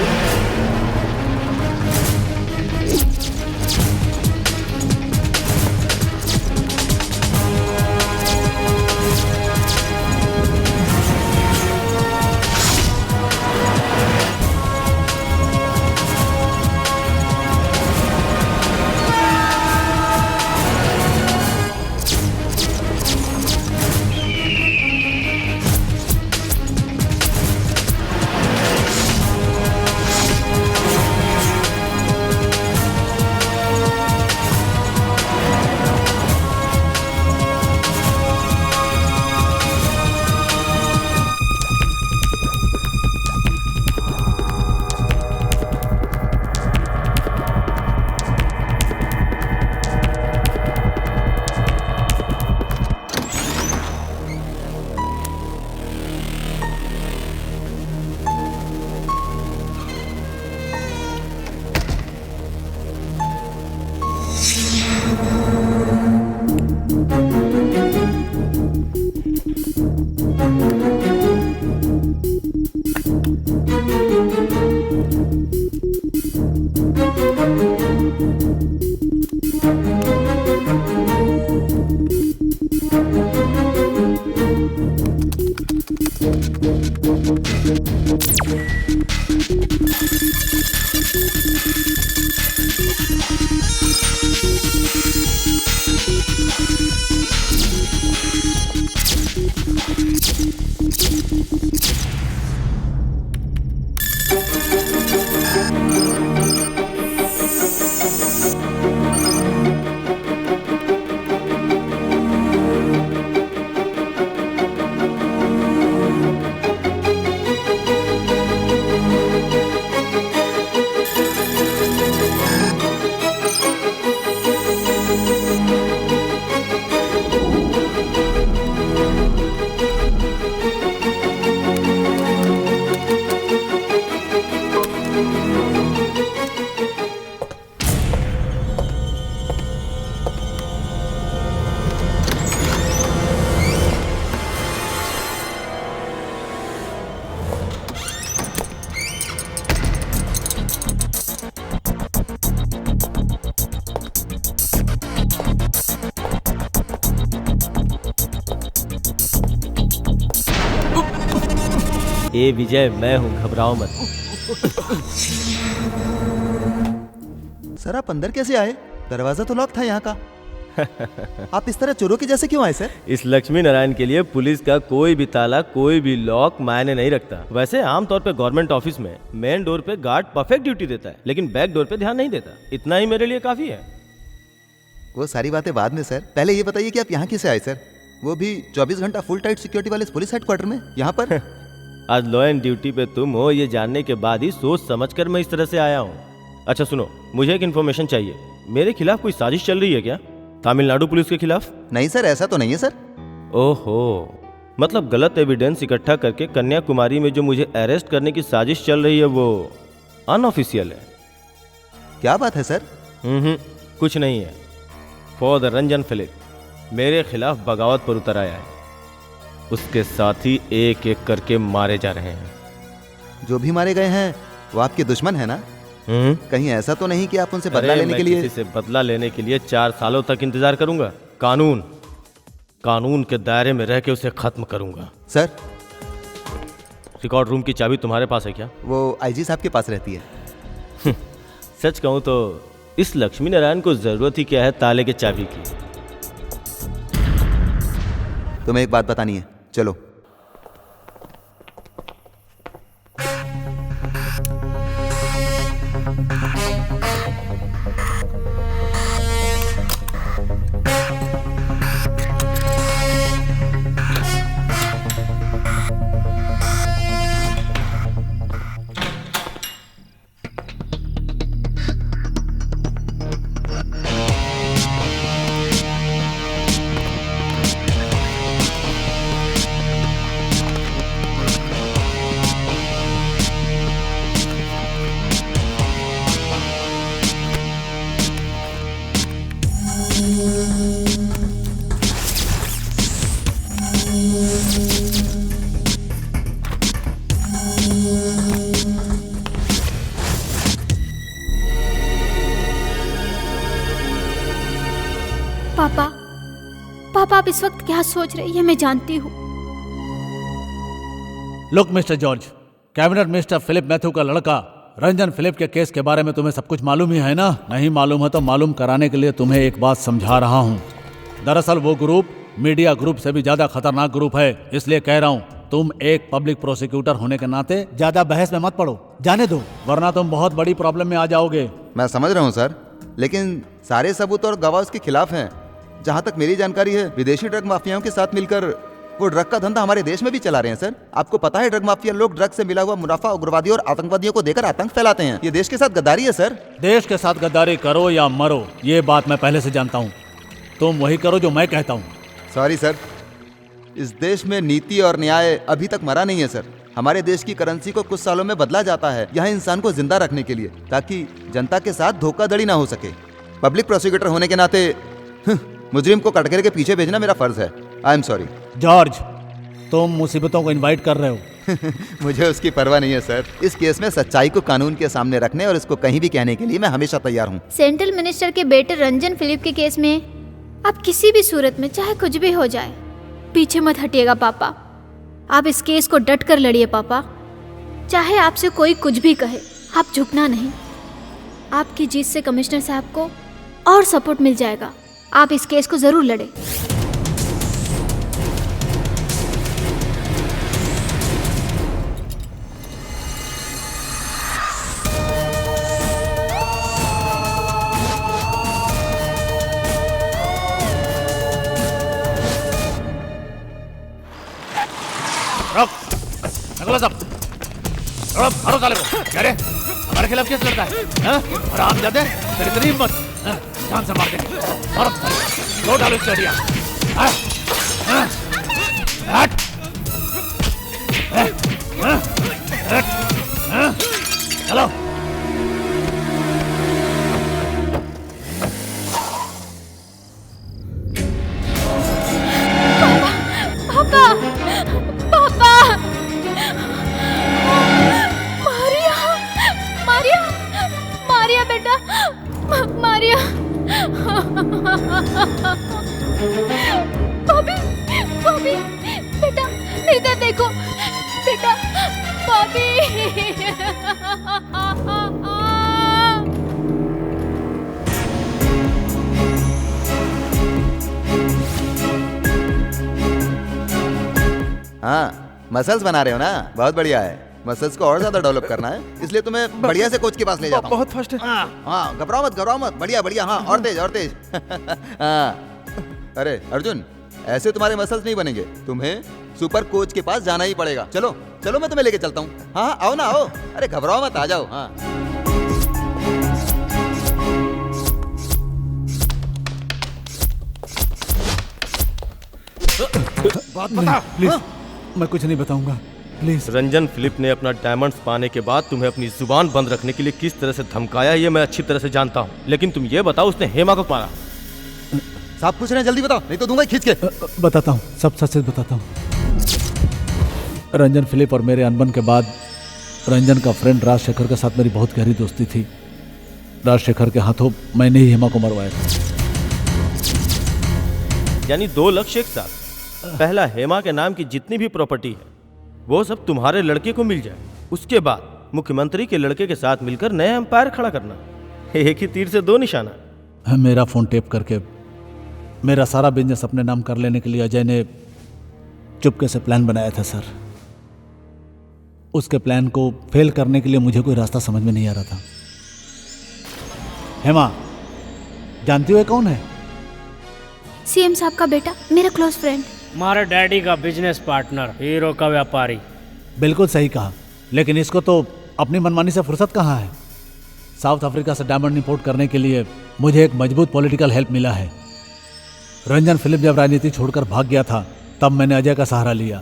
ए विजय, मैं हूँ, घबराओ मत। सर आप अंदर कैसे आए? दरवाजा तो लॉक था यहाँ का। आप इस तरह चोरों के जैसे क्यों आए सर? इस लक्ष्मी नारायण के लिए पुलिस का कोई भी ताला, कोई भी लॉक मायने नहीं रखता। वैसे आमतौर पे गवर्नमेंट ऑफिस में मेन डोर पे गार्ड परफेक्ट ड्यूटी देता है, लेकिन बैक डोर पे ध्यान नहीं देता। इतना ही मेरे लिए काफी है। वो सारी बातें बाद में सर, पहले ये बताइए कि आप यहाँ कैसे आए सर? वो भी 24 घंटा फुल टाइट सिक्योरिटी वाले पुलिस हेडक्वार्टर में, यहाँ पर। आज लॉ एंड ड्यूटी पे तुम हो ये जानने के बाद ही सोच समझकर मैं इस तरह से आया हूँ। अच्छा सुनो, मुझे एक इन्फॉर्मेशन चाहिए। मेरे खिलाफ कोई साजिश चल रही है क्या, तमिलनाडु पुलिस के खिलाफ? नहीं सर, ऐसा तो नहीं है सर। ओहो, मतलब गलत एविडेंस इकट्ठा करके कन्याकुमारी में जो मुझे अरेस्ट करने की साजिश चल रही है वो अनऑफिशियल है। क्या बात है सर? कुछ नहीं है। फॉर द रंजन फिलिप मेरे खिलाफ बगावत पर उतर आया है। उसके साथी एक एक करके मारे जा रहे हैं। जो भी मारे गए हैं वो आपके दुश्मन है ना? कहीं ऐसा तो नहीं कि आप उनसे बदला लेने के लिए? किसी से बदला लेने के लिए 4 सालों तक इंतजार करूंगा। कानून के दायरे में रह के उसे खत्म करूंगा। सर, रिकॉर्ड रूम की चाबी तुम्हारे पास है क्या? वो आईजी साहब के पास रहती है। सच कहूं तो इस लक्ष्मी नारायण को जरूरत ही क्या है ताले के चाबी की। तुम्हें एक बात बतानी है, चलो। पापा आप इस वक्त क्या सोच रहे हैं मैं जानती हूँ। Look mister George, cabinet minister Philip Mathew का लड़का रंजन फिलिप के केस के बारे में तुम्हें सब कुछ मालूम ही है ना? नहीं मालूम है तो मालूम कराने के लिए तुम्हें एक बात समझा रहा हूँ। दरअसल वो ग्रुप मीडिया ग्रुप से भी ज्यादा खतरनाक ग्रुप है, इसलिए कह रहा हूँ तुम एक पब्लिक प्रोसिक्यूटर होने के नाते ज्यादा बहस में मत पड़ो, जाने दो, वरना तुम बहुत बड़ी प्रॉब्लम में आ जाओगे। मैं समझ रहा हूँ सर, लेकिन सारे सबूत और गवाह उसके खिलाफ हैं। जहाँ तक मेरी जानकारी है विदेशी ड्रग माफियाओं के साथ मिलकर वो ड्रग का धंधा हमारे देश में भी चला रहे हैं। सर, आपको पता है ड्रग माफिया लोग ड्रग से मिला हुआ मुनाफा उग्रवादियों और आतंकवादियों को देकर आतंक फैलाते हैं। ये देश के साथ गद्दारी है सर। देश के साथ गद्दारी करो या मरो, ये बात मैं पहले से जानता हूँ। तुम वही करो जो मैं कहता हूँ। सॉरी सर, इस देश में नीति और न्याय अभी तक मरा नहीं है सर। हमारे देश की करेंसी को कुछ सालों में बदला जाता है यहाँ इंसान को जिंदा रखने के लिए, ताकि जनता के साथ धोखाधड़ी ना हो सके। पब्लिक प्रोसिक्यूटर होने के नाते मुजरिम को कटघरे के पीछे भेजना मेरा फर्ज है। आई एम सॉरी। जॉर्ज, तुम मुसीबतों को इनवाइट कर रहे हो। मुझे उसकी परवाह नहीं है सर। इस केस में सच्चाई को कानून के सामने रखने और इसको कहीं भी कहने के लिए मैं हमेशा तैयार हूँ। सेंट्रल मिनिस्टर के बेटे रंजन फिलिप के केस में आप किसी भी सूरत में चाहे कुछ भी हो जाए पीछे मत हटिएगा पापा। आप इस केस को डट कर लड़िए पापा। चाहे आपसे कोई कुछ भी कहे, आप झुकना नहीं। आपकी जीत से कमिश्नर साहब को और सपोर्ट मिल जाएगा। आप इस केस को जरूर लड़े। मारो साले को। क्या रे, हमारे खिलाफ केस लड़ता है? आराम जाते तेरी तेरी हिम्मत, जान से मार देंगे। मारो, दो डालो इसको हटिया। चलो। पापा, पापा, मारिया, मारिया, मारिया बेटा, मारिया। भाभी, भाभी, बेटा इधर देखो, बेटा, भाभी। हाँ, मसल्स बना रहे हो ना, बहुत बढ़िया है। मसल्स को और ज्यादा डेवलप करना है, इसलिए तुम्हें बढ़िया से कोच के पास ले जाता हूँ। बहुत फास्ट है। हाँ, घबराओ मत, बढ़िया बढ़िया। हाँ, और तेज हाँ। अरे अर्जुन, ऐसे तुम्हारे मसल्स नहीं बनेंगे, तुम्हें सुपर कोच के पास जाना ही पड़ेगा। चलो चलो, मैं तुम्हें लेके चलता हूँ। हाँ, आओ ना, आओ। अरे घबराओ मत, आ जाओ। हाँ, बात बता। प्लीज, मैं कुछ नहीं बताऊंगा, प्लीज। रंजन फिलिप ने अपना डायमंड्स पाने के बाद तुम्हें अपनी जुबान बंद रखने के लिए किस तरह से धमकाया ये मैं अच्छी तरह से जानता हूँ, लेकिन तुम ये बताओ उसने हेमा को मारा। साहब पूछ रहे हैं, जल्दी बताओ, नहीं तो दूंगा खींच के। बताता हूँ, सब सच बताता हूँ। रंजन फिलिप और मेरे अनबन के बाद रंजन का फ्रेंड राजशेखर के साथ मेरी बहुत गहरी दोस्ती थी। राजशेखर के हाथों मैंने ही हेमा को मरवाया था। यानी 2 लक्ष्य एक साथ। पहला, हेमा के नाम की जितनी भी प्रॉपर्टी है वो सब तुम्हारे लड़के को मिल जाए। उसके बाद मुख्यमंत्री के लड़के के साथ मिलकर नया एम्पायर खड़ा करना। एक ही तीर से 2 निशाना। मेरा फोन टेप करके मेरा सारा बिजनेस अपने नाम कर लेने के लिए अजय ने चुपके से प्लान बनाया था सर। उसके प्लान को फेल करने के लिए मुझे कोई रास्ता समझ में नहीं आ रहा था। हेमा, जानती हो ये कौन है? सीएम साहब का बेटा, मेरा क्लोज फ्रेंड। हमारे डैडी का बिजनेस पार्टनर, हीरो का व्यापारी। बिल्कुल सही कहा, लेकिन इसको तो अपनी मनमानी से फुर्सत कहाँ है। साउथ अफ्रीका से डायमंड इंपोर्ट करने के लिए मुझे एक मजबूत पॉलिटिकल हेल्प मिला है। रंजन फिलिप जब राजनीति छोड़कर भाग गया था तब मैंने अजय का सहारा लिया।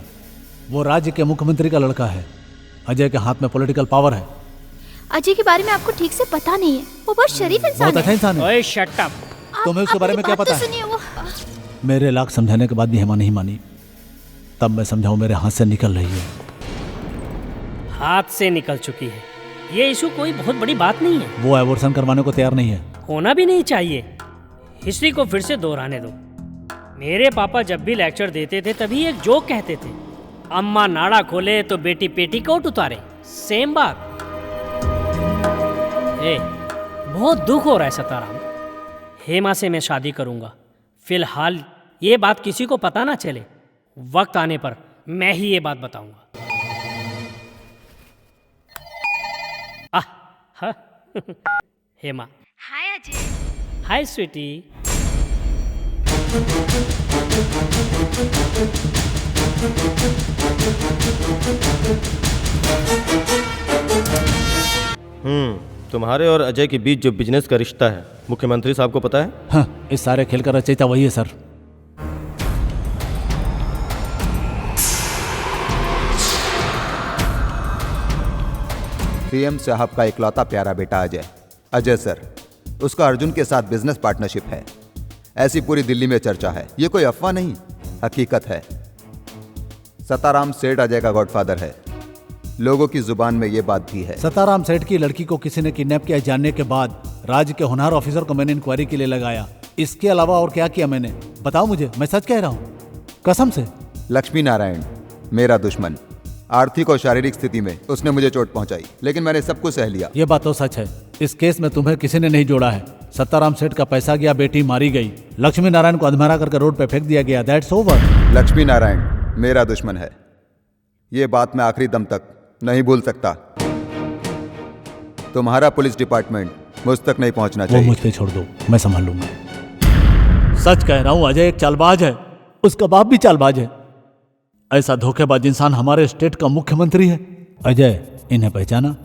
वो राज्य के मुख्यमंत्री का लड़का है। अजय के हाथ में पॉलिटिकल पावर है। अजय के बारे में आपको ठीक से पता नहीं है। वो बहुत शरीफ इंसान बहुत अच्छा इंसान है। ओए शट अप। तुम्हें उसके बारे में क्या पता है? वो मेरे लाख समझाने के बाद भी हेमा नहीं मानी। तब मैं समझाऊं मेरे हाथ से निकल रही है। हाथ से निकल चुकी है, ये इशू कोई बहुत बड़ी बात नहीं है। वो एबॉर्शन करवाने को तैयार नहीं है। होना भी नहीं चाहिए। हिस्ट्री को फिर से दोहराने दो। मेरे पापा जब भी लेक्चर देते थे तभी एक जोक कहते थे, अम्मा नाड़ा खोले तो बेटी पेटीकोट उतारे। सेम बात। बहुत दुख हो रहा है सताराम। हेमा से मैं शादी करूंगा। फिलहाल ये बात किसी को पता ना चले। वक्त आने पर मैं ही ये बात बताऊंगा। हेमा। हाय अजय। हाय स्वीटी। तुम्हारे और अजय के बीच जो बिजनेस का रिश्ता है मुख्यमंत्री साहब को पता है? हाँ, इस सारे खेल का रचयिता वही है सर। सीएम साहब का इकलौता प्यारा बेटा अजय। अजय सर, उसका अर्जुन के साथ बिजनेस पार्टनरशिप है, ऐसी पूरी दिल्ली में चर्चा है। ये कोई अफवाह नहीं, हकीकत है। सताराम सेठ अजय का गॉडफादर है। लोगों की जुबान में ये बात भी है। सताराम सेठ की लड़की को किसी ने किडनैप किया जानने के बाद राज्य के होनहार ऑफिसर को मैंने इंक्वायरी के लिए लगाया। इसके अलावा और क्या किया मैंने? बताओ मुझे, मैं सच कह रहा हूँ कसम से। लक्ष्मी नारायण मेरा दुश्मन। आर्थिक और शारीरिक स्थिति में उसने मुझे चोट पहुंचाई, लेकिन मैंने सब कुछ सह लिया। ये बात तो सच है। इस केस में तुम्हें किसी ने नहीं जोड़ा है। सताराम सेठ का पैसा गया, बेटी मारी गई, लक्ष्मी नारायण को अधमरा करके रोड पे फेंक दिया गया। That's over. लक्ष्मी नारायण मेरा दुश्मन है, ये बात मैं आखिरी दम तक नहीं भूल सकता। तुम्हारा पुलिस डिपार्टमेंट मुझ तक नहीं पहुंचना चाहिए। वो मुझ पे छोड़ दो, मैं संभाल लूंगा। सच कह रहा हूं, अजय एक चालबाज है, उसका बाप भी चालबाज है। ऐसा धोखेबाज इंसान हमारे स्टेट का मुख्यमंत्री है। अजय, इन्हें पहचाना?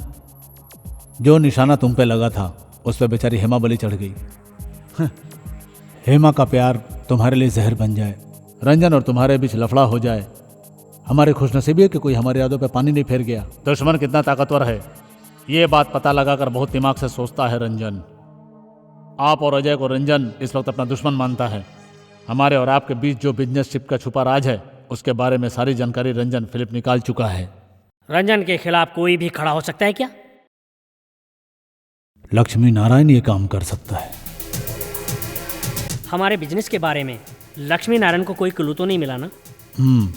जो निशाना तुम पे लगा था उस पे बेचारी हेमा बलि चढ़ गई। हेमा का प्यार तुम्हारे लिए जहर बन जाए, रंजन और तुम्हारे बीच लफड़ा हो जाए। हमारी खुशनसीबी है कि कोई हमारी यादों पे पानी नहीं फेर गया। दुश्मन कितना ताकतवर है ये बात पता लगाकर बहुत दिमाग से सोचता है रंजन। आप और अजय को रंजन इस वक्त अपना दुश्मन मानता है। हमारे और आपके बीच जो बिजनेसशिप का छुपा राज है उसके बारे में सारी जानकारी रंजन फिलिप निकाल चुका है। रंजन के खिलाफ कोई भी खड़ा हो सकता है क्या? लक्ष्मी नारायण ये काम कर सकता है। हमारे बिजनेस के बारे में लक्ष्मी नारायण को कोई क्लू तो नहीं मिला ना?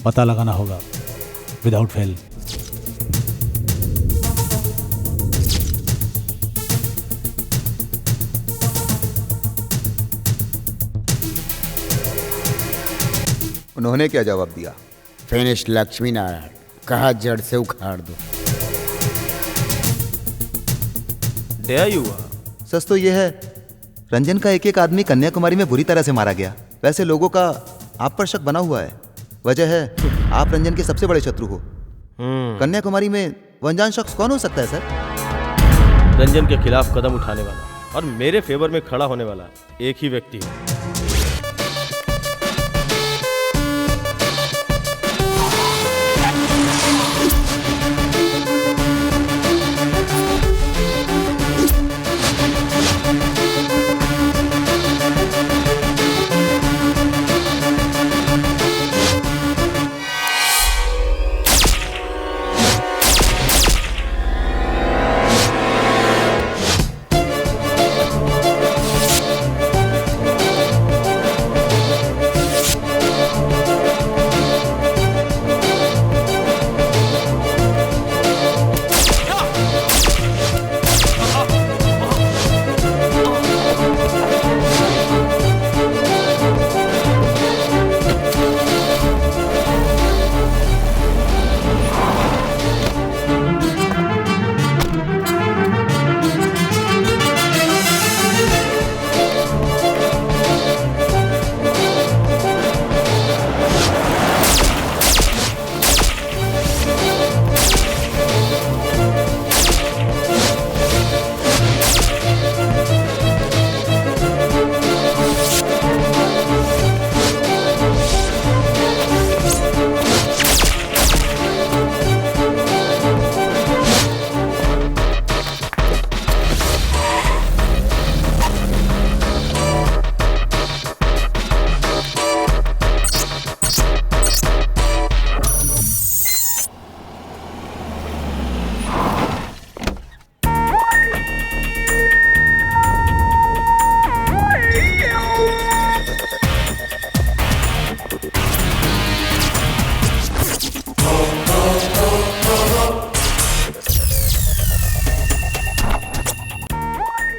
पता लगाना होगा विदाउट फेल। उन्होंने क्या जवाब दिया? फिनिश लक्ष्मी नारायण, कहा जड़ से उखाड़ दो। डेयर यू हुआ। सच तो ये है, रंजन का एक एक आदमी कन्याकुमारी में बुरी तरह से मारा गया। वैसे लोगों का आप पर शक बना हुआ है। वजह है आप रंजन के सबसे बड़े शत्रु हो। कन्याकुमारी में वो अनजान शख्स कौन हो सकता है सर? रंजन के खिलाफ कदम उठाने वाला और मेरे फेवर में खड़ा होने वाला एक ही व्यक्ति है।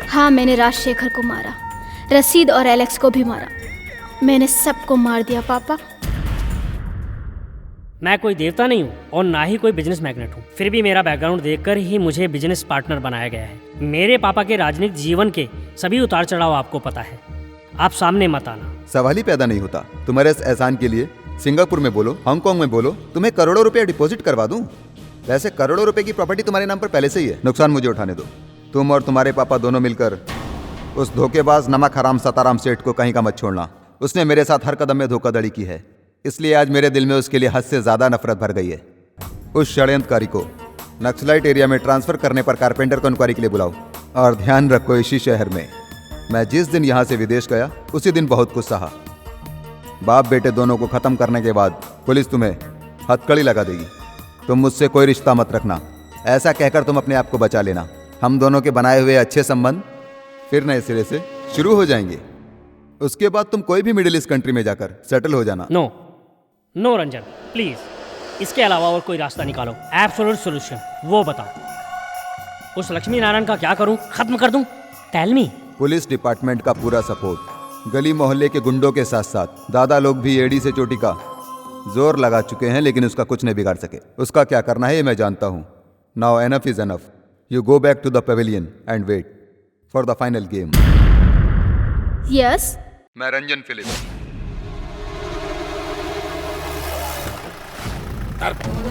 हाँ, मैंने राजशेखर को मारा, रसीद और एलेक्स को भी मारा। मैंने सबको मार दिया पापा। मैं कोई देवता नहीं हूँ और ना ही कोई बिजनेस मैग्नेट हूँ, फिर भी मेरा बैकग्राउंड देखकर ही मुझे बिजनेस पार्टनर बनाया गया है। मेरे पापा के राजनीतिक जीवन के सभी उतार चढ़ाव आपको पता है, आप सामने मत आना। सवाल ही पैदा नहीं होता। तुम्हारे इस एहसान के लिए सिंगापुर में बोलो, हांगकांग में बोलो, तुम्हें करोड़ों रुपया डिपॉजिट करवा दूं। वैसे करोड़ों रुपए की प्रॉपर्टी तुम्हारे नाम पर पहले से ही है, नुकसान मुझे उठाने दो। तुम और तुम्हारे पापा दोनों मिलकर उस धोखेबाज नमक हराम सताराम सेठ को कहीं का मत छोड़ना। उसने मेरे साथ हर कदम में धोखाधड़ी की है, इसलिए आज मेरे दिल में उसके लिए हद से ज्यादा नफरत भर गई है। उस षड्यंत्रकारी को नक्सलाइट एरिया में ट्रांसफर करने पर कारपेंटर को इंक्वायरी के लिए बुलाओ। और ध्यान रखो, इसी शहर में मैं जिस दिन यहाँ से विदेश गया उसी दिन बहुत कुछ सहा। बाप बेटे दोनों को खत्म करने के बाद पुलिस तुम्हें हथकड़ी लगा देगी। तुम मुझसे कोई रिश्ता मत रखना, ऐसा कहकर तुम अपने आप को बचा लेना। हम दोनों के बनाए हुए अच्छे संबंध फिर नए सिरे से शुरू हो जाएंगे। उसके बाद तुम कोई भी मिडिल ईस्ट कंट्री में जाकर सेटल हो जाना। नो नो रंजन, प्लीज, इसके अलावा और कोई रास्ता निकालो, एब्सोल्यूट सॉल्यूशन वो बताओ। उस लक्ष्मी नारायण का क्या करूं, खत्म कर दूं? Tell me. पुलिस डिपार्टमेंट का पूरा सपोर्ट, गली मोहल्ले के गुंडों के साथ साथ दादा लोग भी एड़ी से चोटी का जोर लगा चुके हैं, लेकिन उसका कुछ नहीं बिगाड़ सके। उसका क्या करना है ये मैं जानता हूँ। Now enough is enough. You go back to the pavilion and wait for the final game. Yes, मैं रंजन फिलिप।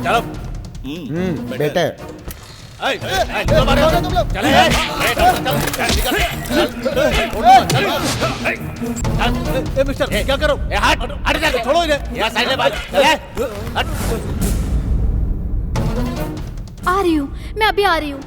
चलो बेटा मिस्टर क्या करो? हट जाके छोड़ो इन्हें। यहाँ साइड ले बात। आ रही हूँ, मैं अभी आ रही हूँ।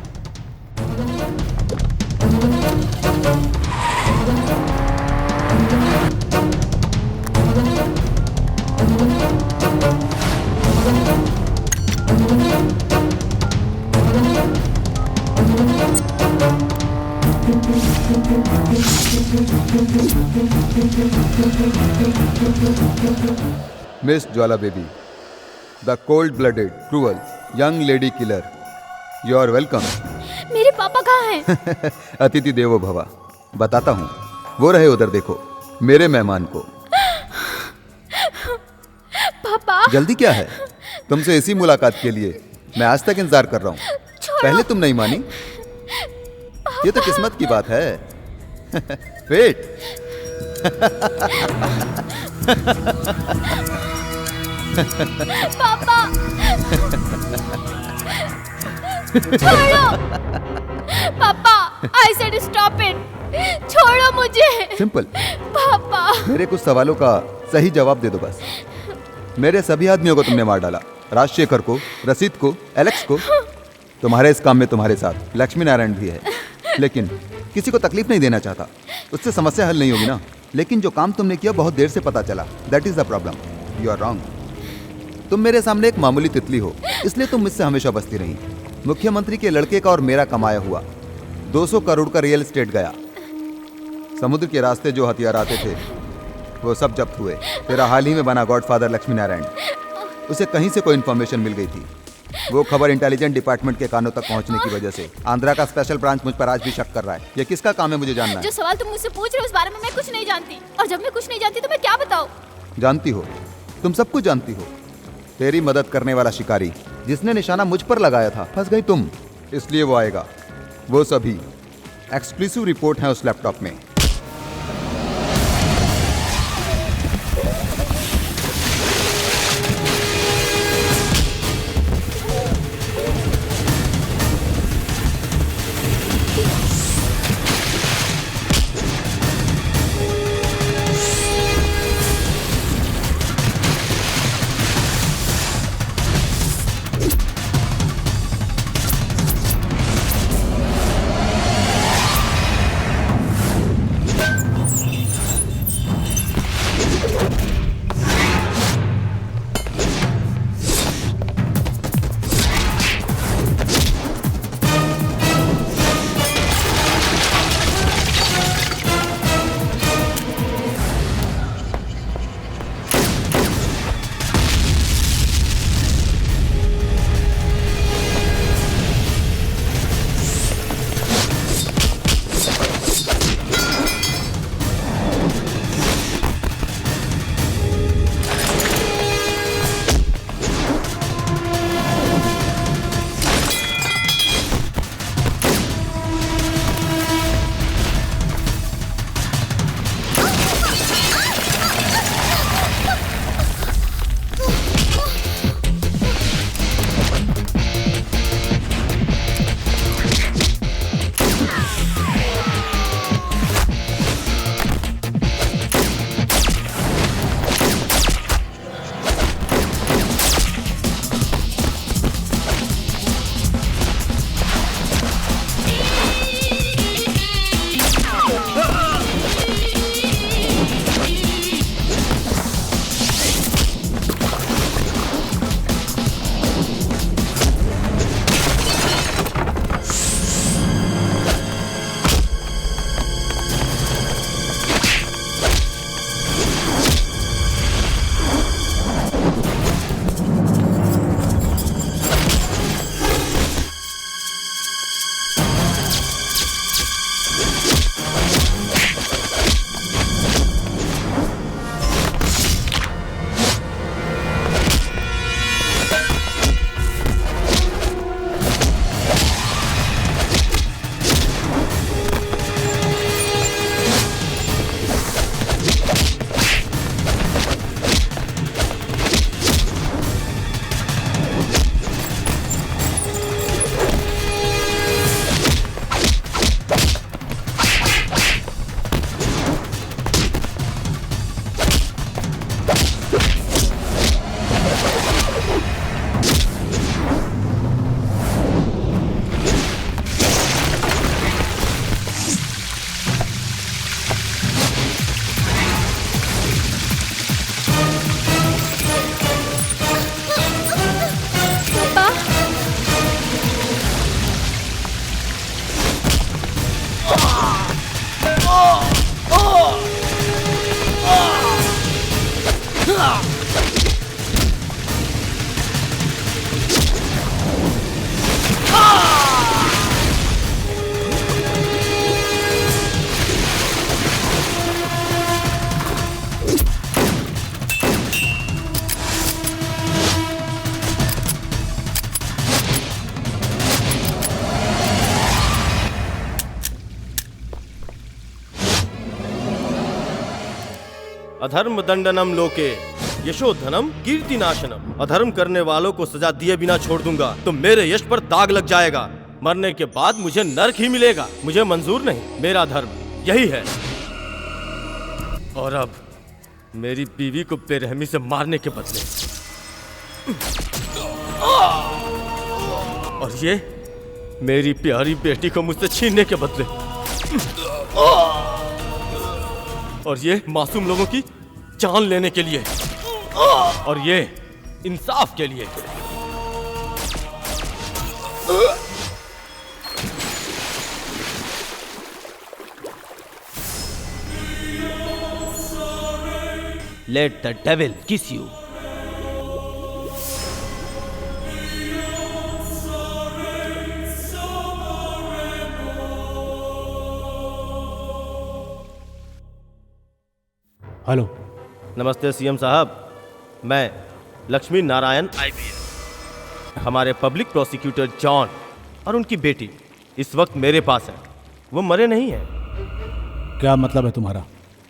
Miss Jwala baby, the cold blooded cruel young lady killer, you are welcome. मेरे पापा कहाँ हैं? अतिथि देवो भवा। बताता हूँ, वो रहे उधर, देखो मेरे मेहमान को। पापा जल्दी क्या है? तुमसे इसी मुलाकात के लिए मैं आज तक इंतजार कर रहा हूँ। पहले तुम नहीं मानी। ये तो किस्मत की बात है। वेट। पापा छोड़ो। पापा आई सेड स्टॉप इट। छोड़ो मुझे। सिंपल। पापा मेरे कुछ सवालों का सही जवाब दे दो बस। मेरे सभी आदमियों को तुमने मार डाला, राजशेखर को, रसीद को, एलेक्स को। तुम्हारे इस काम में तुम्हारे साथ लक्ष्मी नारायण भी है, लेकिन किसी को तकलीफ नहीं देना चाहता। उससे समस्या हल नहीं होगी ना। लेकिन जो काम तुमने किया बहुत देर से पता चला। That is the problem. You are wrong. तुम मेरे सामने एक मामूली तितली हो, इसलिए तुम मुझसे हमेशा बचती रही। मुख्यमंत्री के लड़के का और मेरा कमाया हुआ 200 करोड़ का रियल एस्टेट गया। समुद्र के रास्ते जो हथियार आते थे वो सब जब्त हुए। तेरा हाल ही में बना गॉडफादर लक्ष्मी नारायण, उसे कहीं से कोई इन्फॉर्मेशन मिल गई थी। वो खबर इंटेलिजेंस डिपार्टमेंट के कानों तक पहुंचने की वजह से आंध्रा का स्पेशल ब्रांच मुझ पर आज भी शक कर रहा है। ये किसका काम है मुझे जानना है। जो सवाल तुम मुझसे पूछ रहे हो उस बारे में मैं कुछ नहीं जानती, और जब मैं कुछ नहीं जानती तो मैं क्या बताऊं? जानती हो, तुम सब कुछ जानती हो। तेरी मदद करने वाला शिकारी जिसने निशाना मुझ पर लगाया था, फंस गई तुम, इसलिए वो आएगा। वो सभी एक्सक्लूसिव रिपोर्ट है उस लैपटॉप में। अधर्म दंडनम लोके यशोधनम कीर्तिनाशनम। अधर्म करने वालों को सजा दिए बिना छोड़ दूंगा तो मेरे यश पर दाग लग जाएगा। मरने के बाद मुझे नरक ही मिलेगा। मुझे मंजूर नहीं, मेरा धर्म यही है। और अब मेरी बीवी को बेरहमी से मारने के बदले और ये मेरी प्यारी बेटी को मुझसे छीनने के बदले और ये मासूम लोगों की जान लेने के लिए और ये इंसाफ के लिए। Let the devil kiss you. Hello. नमस्ते सीएम साहब, मैं लक्ष्मी नारायण IPS। हमारे पब्लिक प्रोसिक्यूटर जॉन और उनकी बेटी इस वक्त मेरे पास है। वो मरे नहीं हैं। क्या मतलब है तुम्हारा?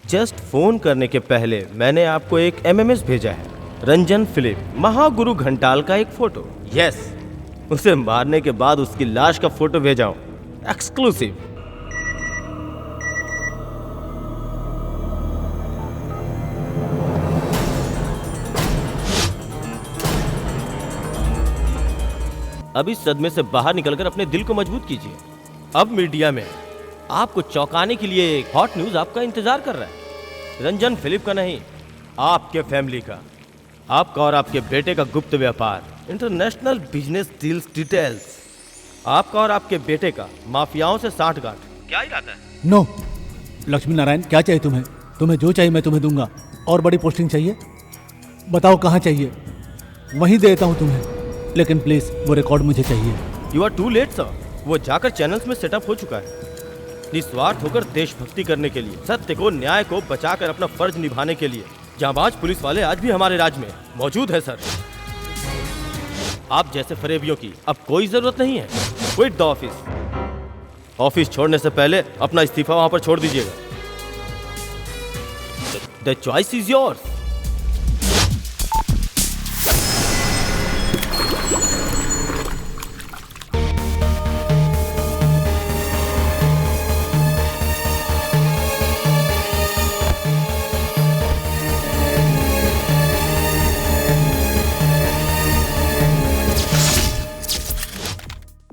जस्ट फोन करने के पहले मैंने आपको एक MMS भेजा है। रंजन फिलिप, महागुरु घंटाल का एक फोटो। यस, उसे मारने के बाद उसकी लाश का फोटो भेजा हूं, एक्सक्लूसिव। अब इस सदमे से बाहर निकलकर अपने दिल को मजबूत कीजिए। अब मीडिया में आपको चौंकाने के लिए एक हॉट न्यूज आपका इंतजार कर रहा है। रंजन फिलिप का नहीं, आपके फैमिली का, आपका और आपके बेटे का गुप्त व्यापार, इंटरनेशनल बिजनेस डील्स डिटेल्स, आपका और आपके बेटे का माफियाओं से साठगांठ। क्या इरादा है? नो लक्ष्मी नारायण, क्या चाहिए तुम्हें? तुम्हें जो चाहिए मैं तुम्हें दूंगा। और बड़ी पोस्टिंग चाहिए? बताओ कहाँ चाहिए, वहीं देता हूँ तुम्हें। लेकिन प्लीज वो रिकॉर्ड मुझे चाहिए। You are too late sir. वो जाकर चैनल्स में सेटअप हो चुका है। निस्वार्थ होकर देशभक्ति करने के लिए, सत्य को, न्याय को बचाकर अपना फर्ज निभाने के लिए जांबाज पुलिस वाले आज भी हमारे राज्य में मौजूद है सर। आप जैसे फरेबियों की अब कोई जरूरत नहीं है। Quit the office. ऑफिस छोड़ने से पहले अपना इस्तीफा वहां पर छोड़ दीजिएगा। The choice is yours.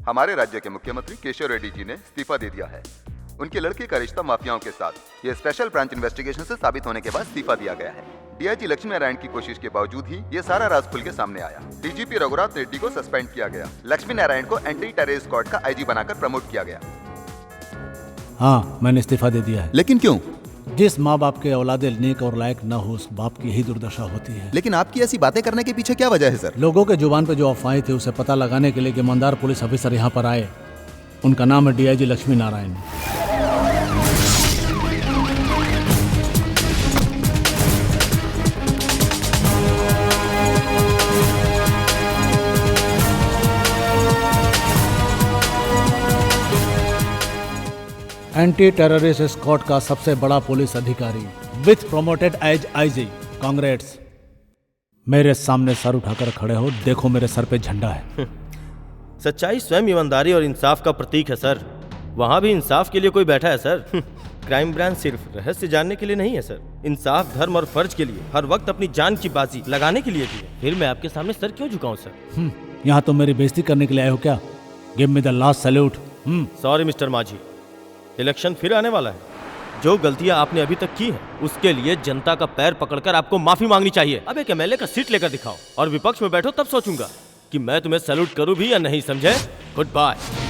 हमारे राज्य के मुख्यमंत्री केशव रेड्डी जी ने इस्तीफा दे दिया है। उनके लड़के का रिश्ता माफियाओं के साथ ये स्पेशल ब्रांच इन्वेस्टिगेशन से साबित होने के बाद इस्तीफा दिया गया है। डीआईजी लक्ष्मी नारायण की कोशिश के बावजूद ही ये सारा राज खुल के सामने आया। डीजीपी रघुराज रेड्डी को सस्पेंड किया गया। लक्ष्मी नारायण को एंटी टेरर स्क्वाड का IG बनाकर प्रमोट किया गया। हाँ, मैंने इस्तीफा दे दिया है। लेकिन क्यों? जिस माँ बाप के औलादे नेक और लायक न हो, उस बाप की यही दुर्दशा होती है। लेकिन आपकी ऐसी बातें करने के पीछे क्या वजह है सर? लोगों के जुबान पे जो अफवाहें थे उसे पता लगाने के लिए एक ईमानदार पुलिस ऑफिसर यहाँ पर आए। उनका नाम है DIG Lakshmi Narayan. Anti terrorist squad का सबसे बड़ा पुलिस अधिकारी with promoted as IG। Congrats. मेरे सामने सर उठाकर खड़े हो, देखो मेरे सर पे झंडा है। सच्चाई स्वयं ईमानदारी और इंसाफ का प्रतीक है सर। वहाँ भी इंसाफ के लिए कोई बैठा है सर। क्राइम ब्रांच सिर्फ रहस्य जानने के लिए नहीं है सर, इंसाफ, धर्म और फर्ज के लिए हर वक्त अपनी जान की बाजी लगाने के लिए भी है। फिर मैं आपके सामने सर क्यों झुकाऊं सर? यहाँ तो मेरी बेइज्जती करने के लिए आए हो क्या? Give me the last salute. Sorry mister माझी, इलेक्शन फिर आने वाला है। जो गलतियां आपने अभी तक की है उसके लिए जनता का पैर पकड़कर आपको माफी मांगनी चाहिए। अब एक MLA का सीट लेकर दिखाओ और विपक्ष में बैठो, तब सोचूंगा कि मैं तुम्हें सैल्यूट करूं भी या नहीं। समझे? Good bye.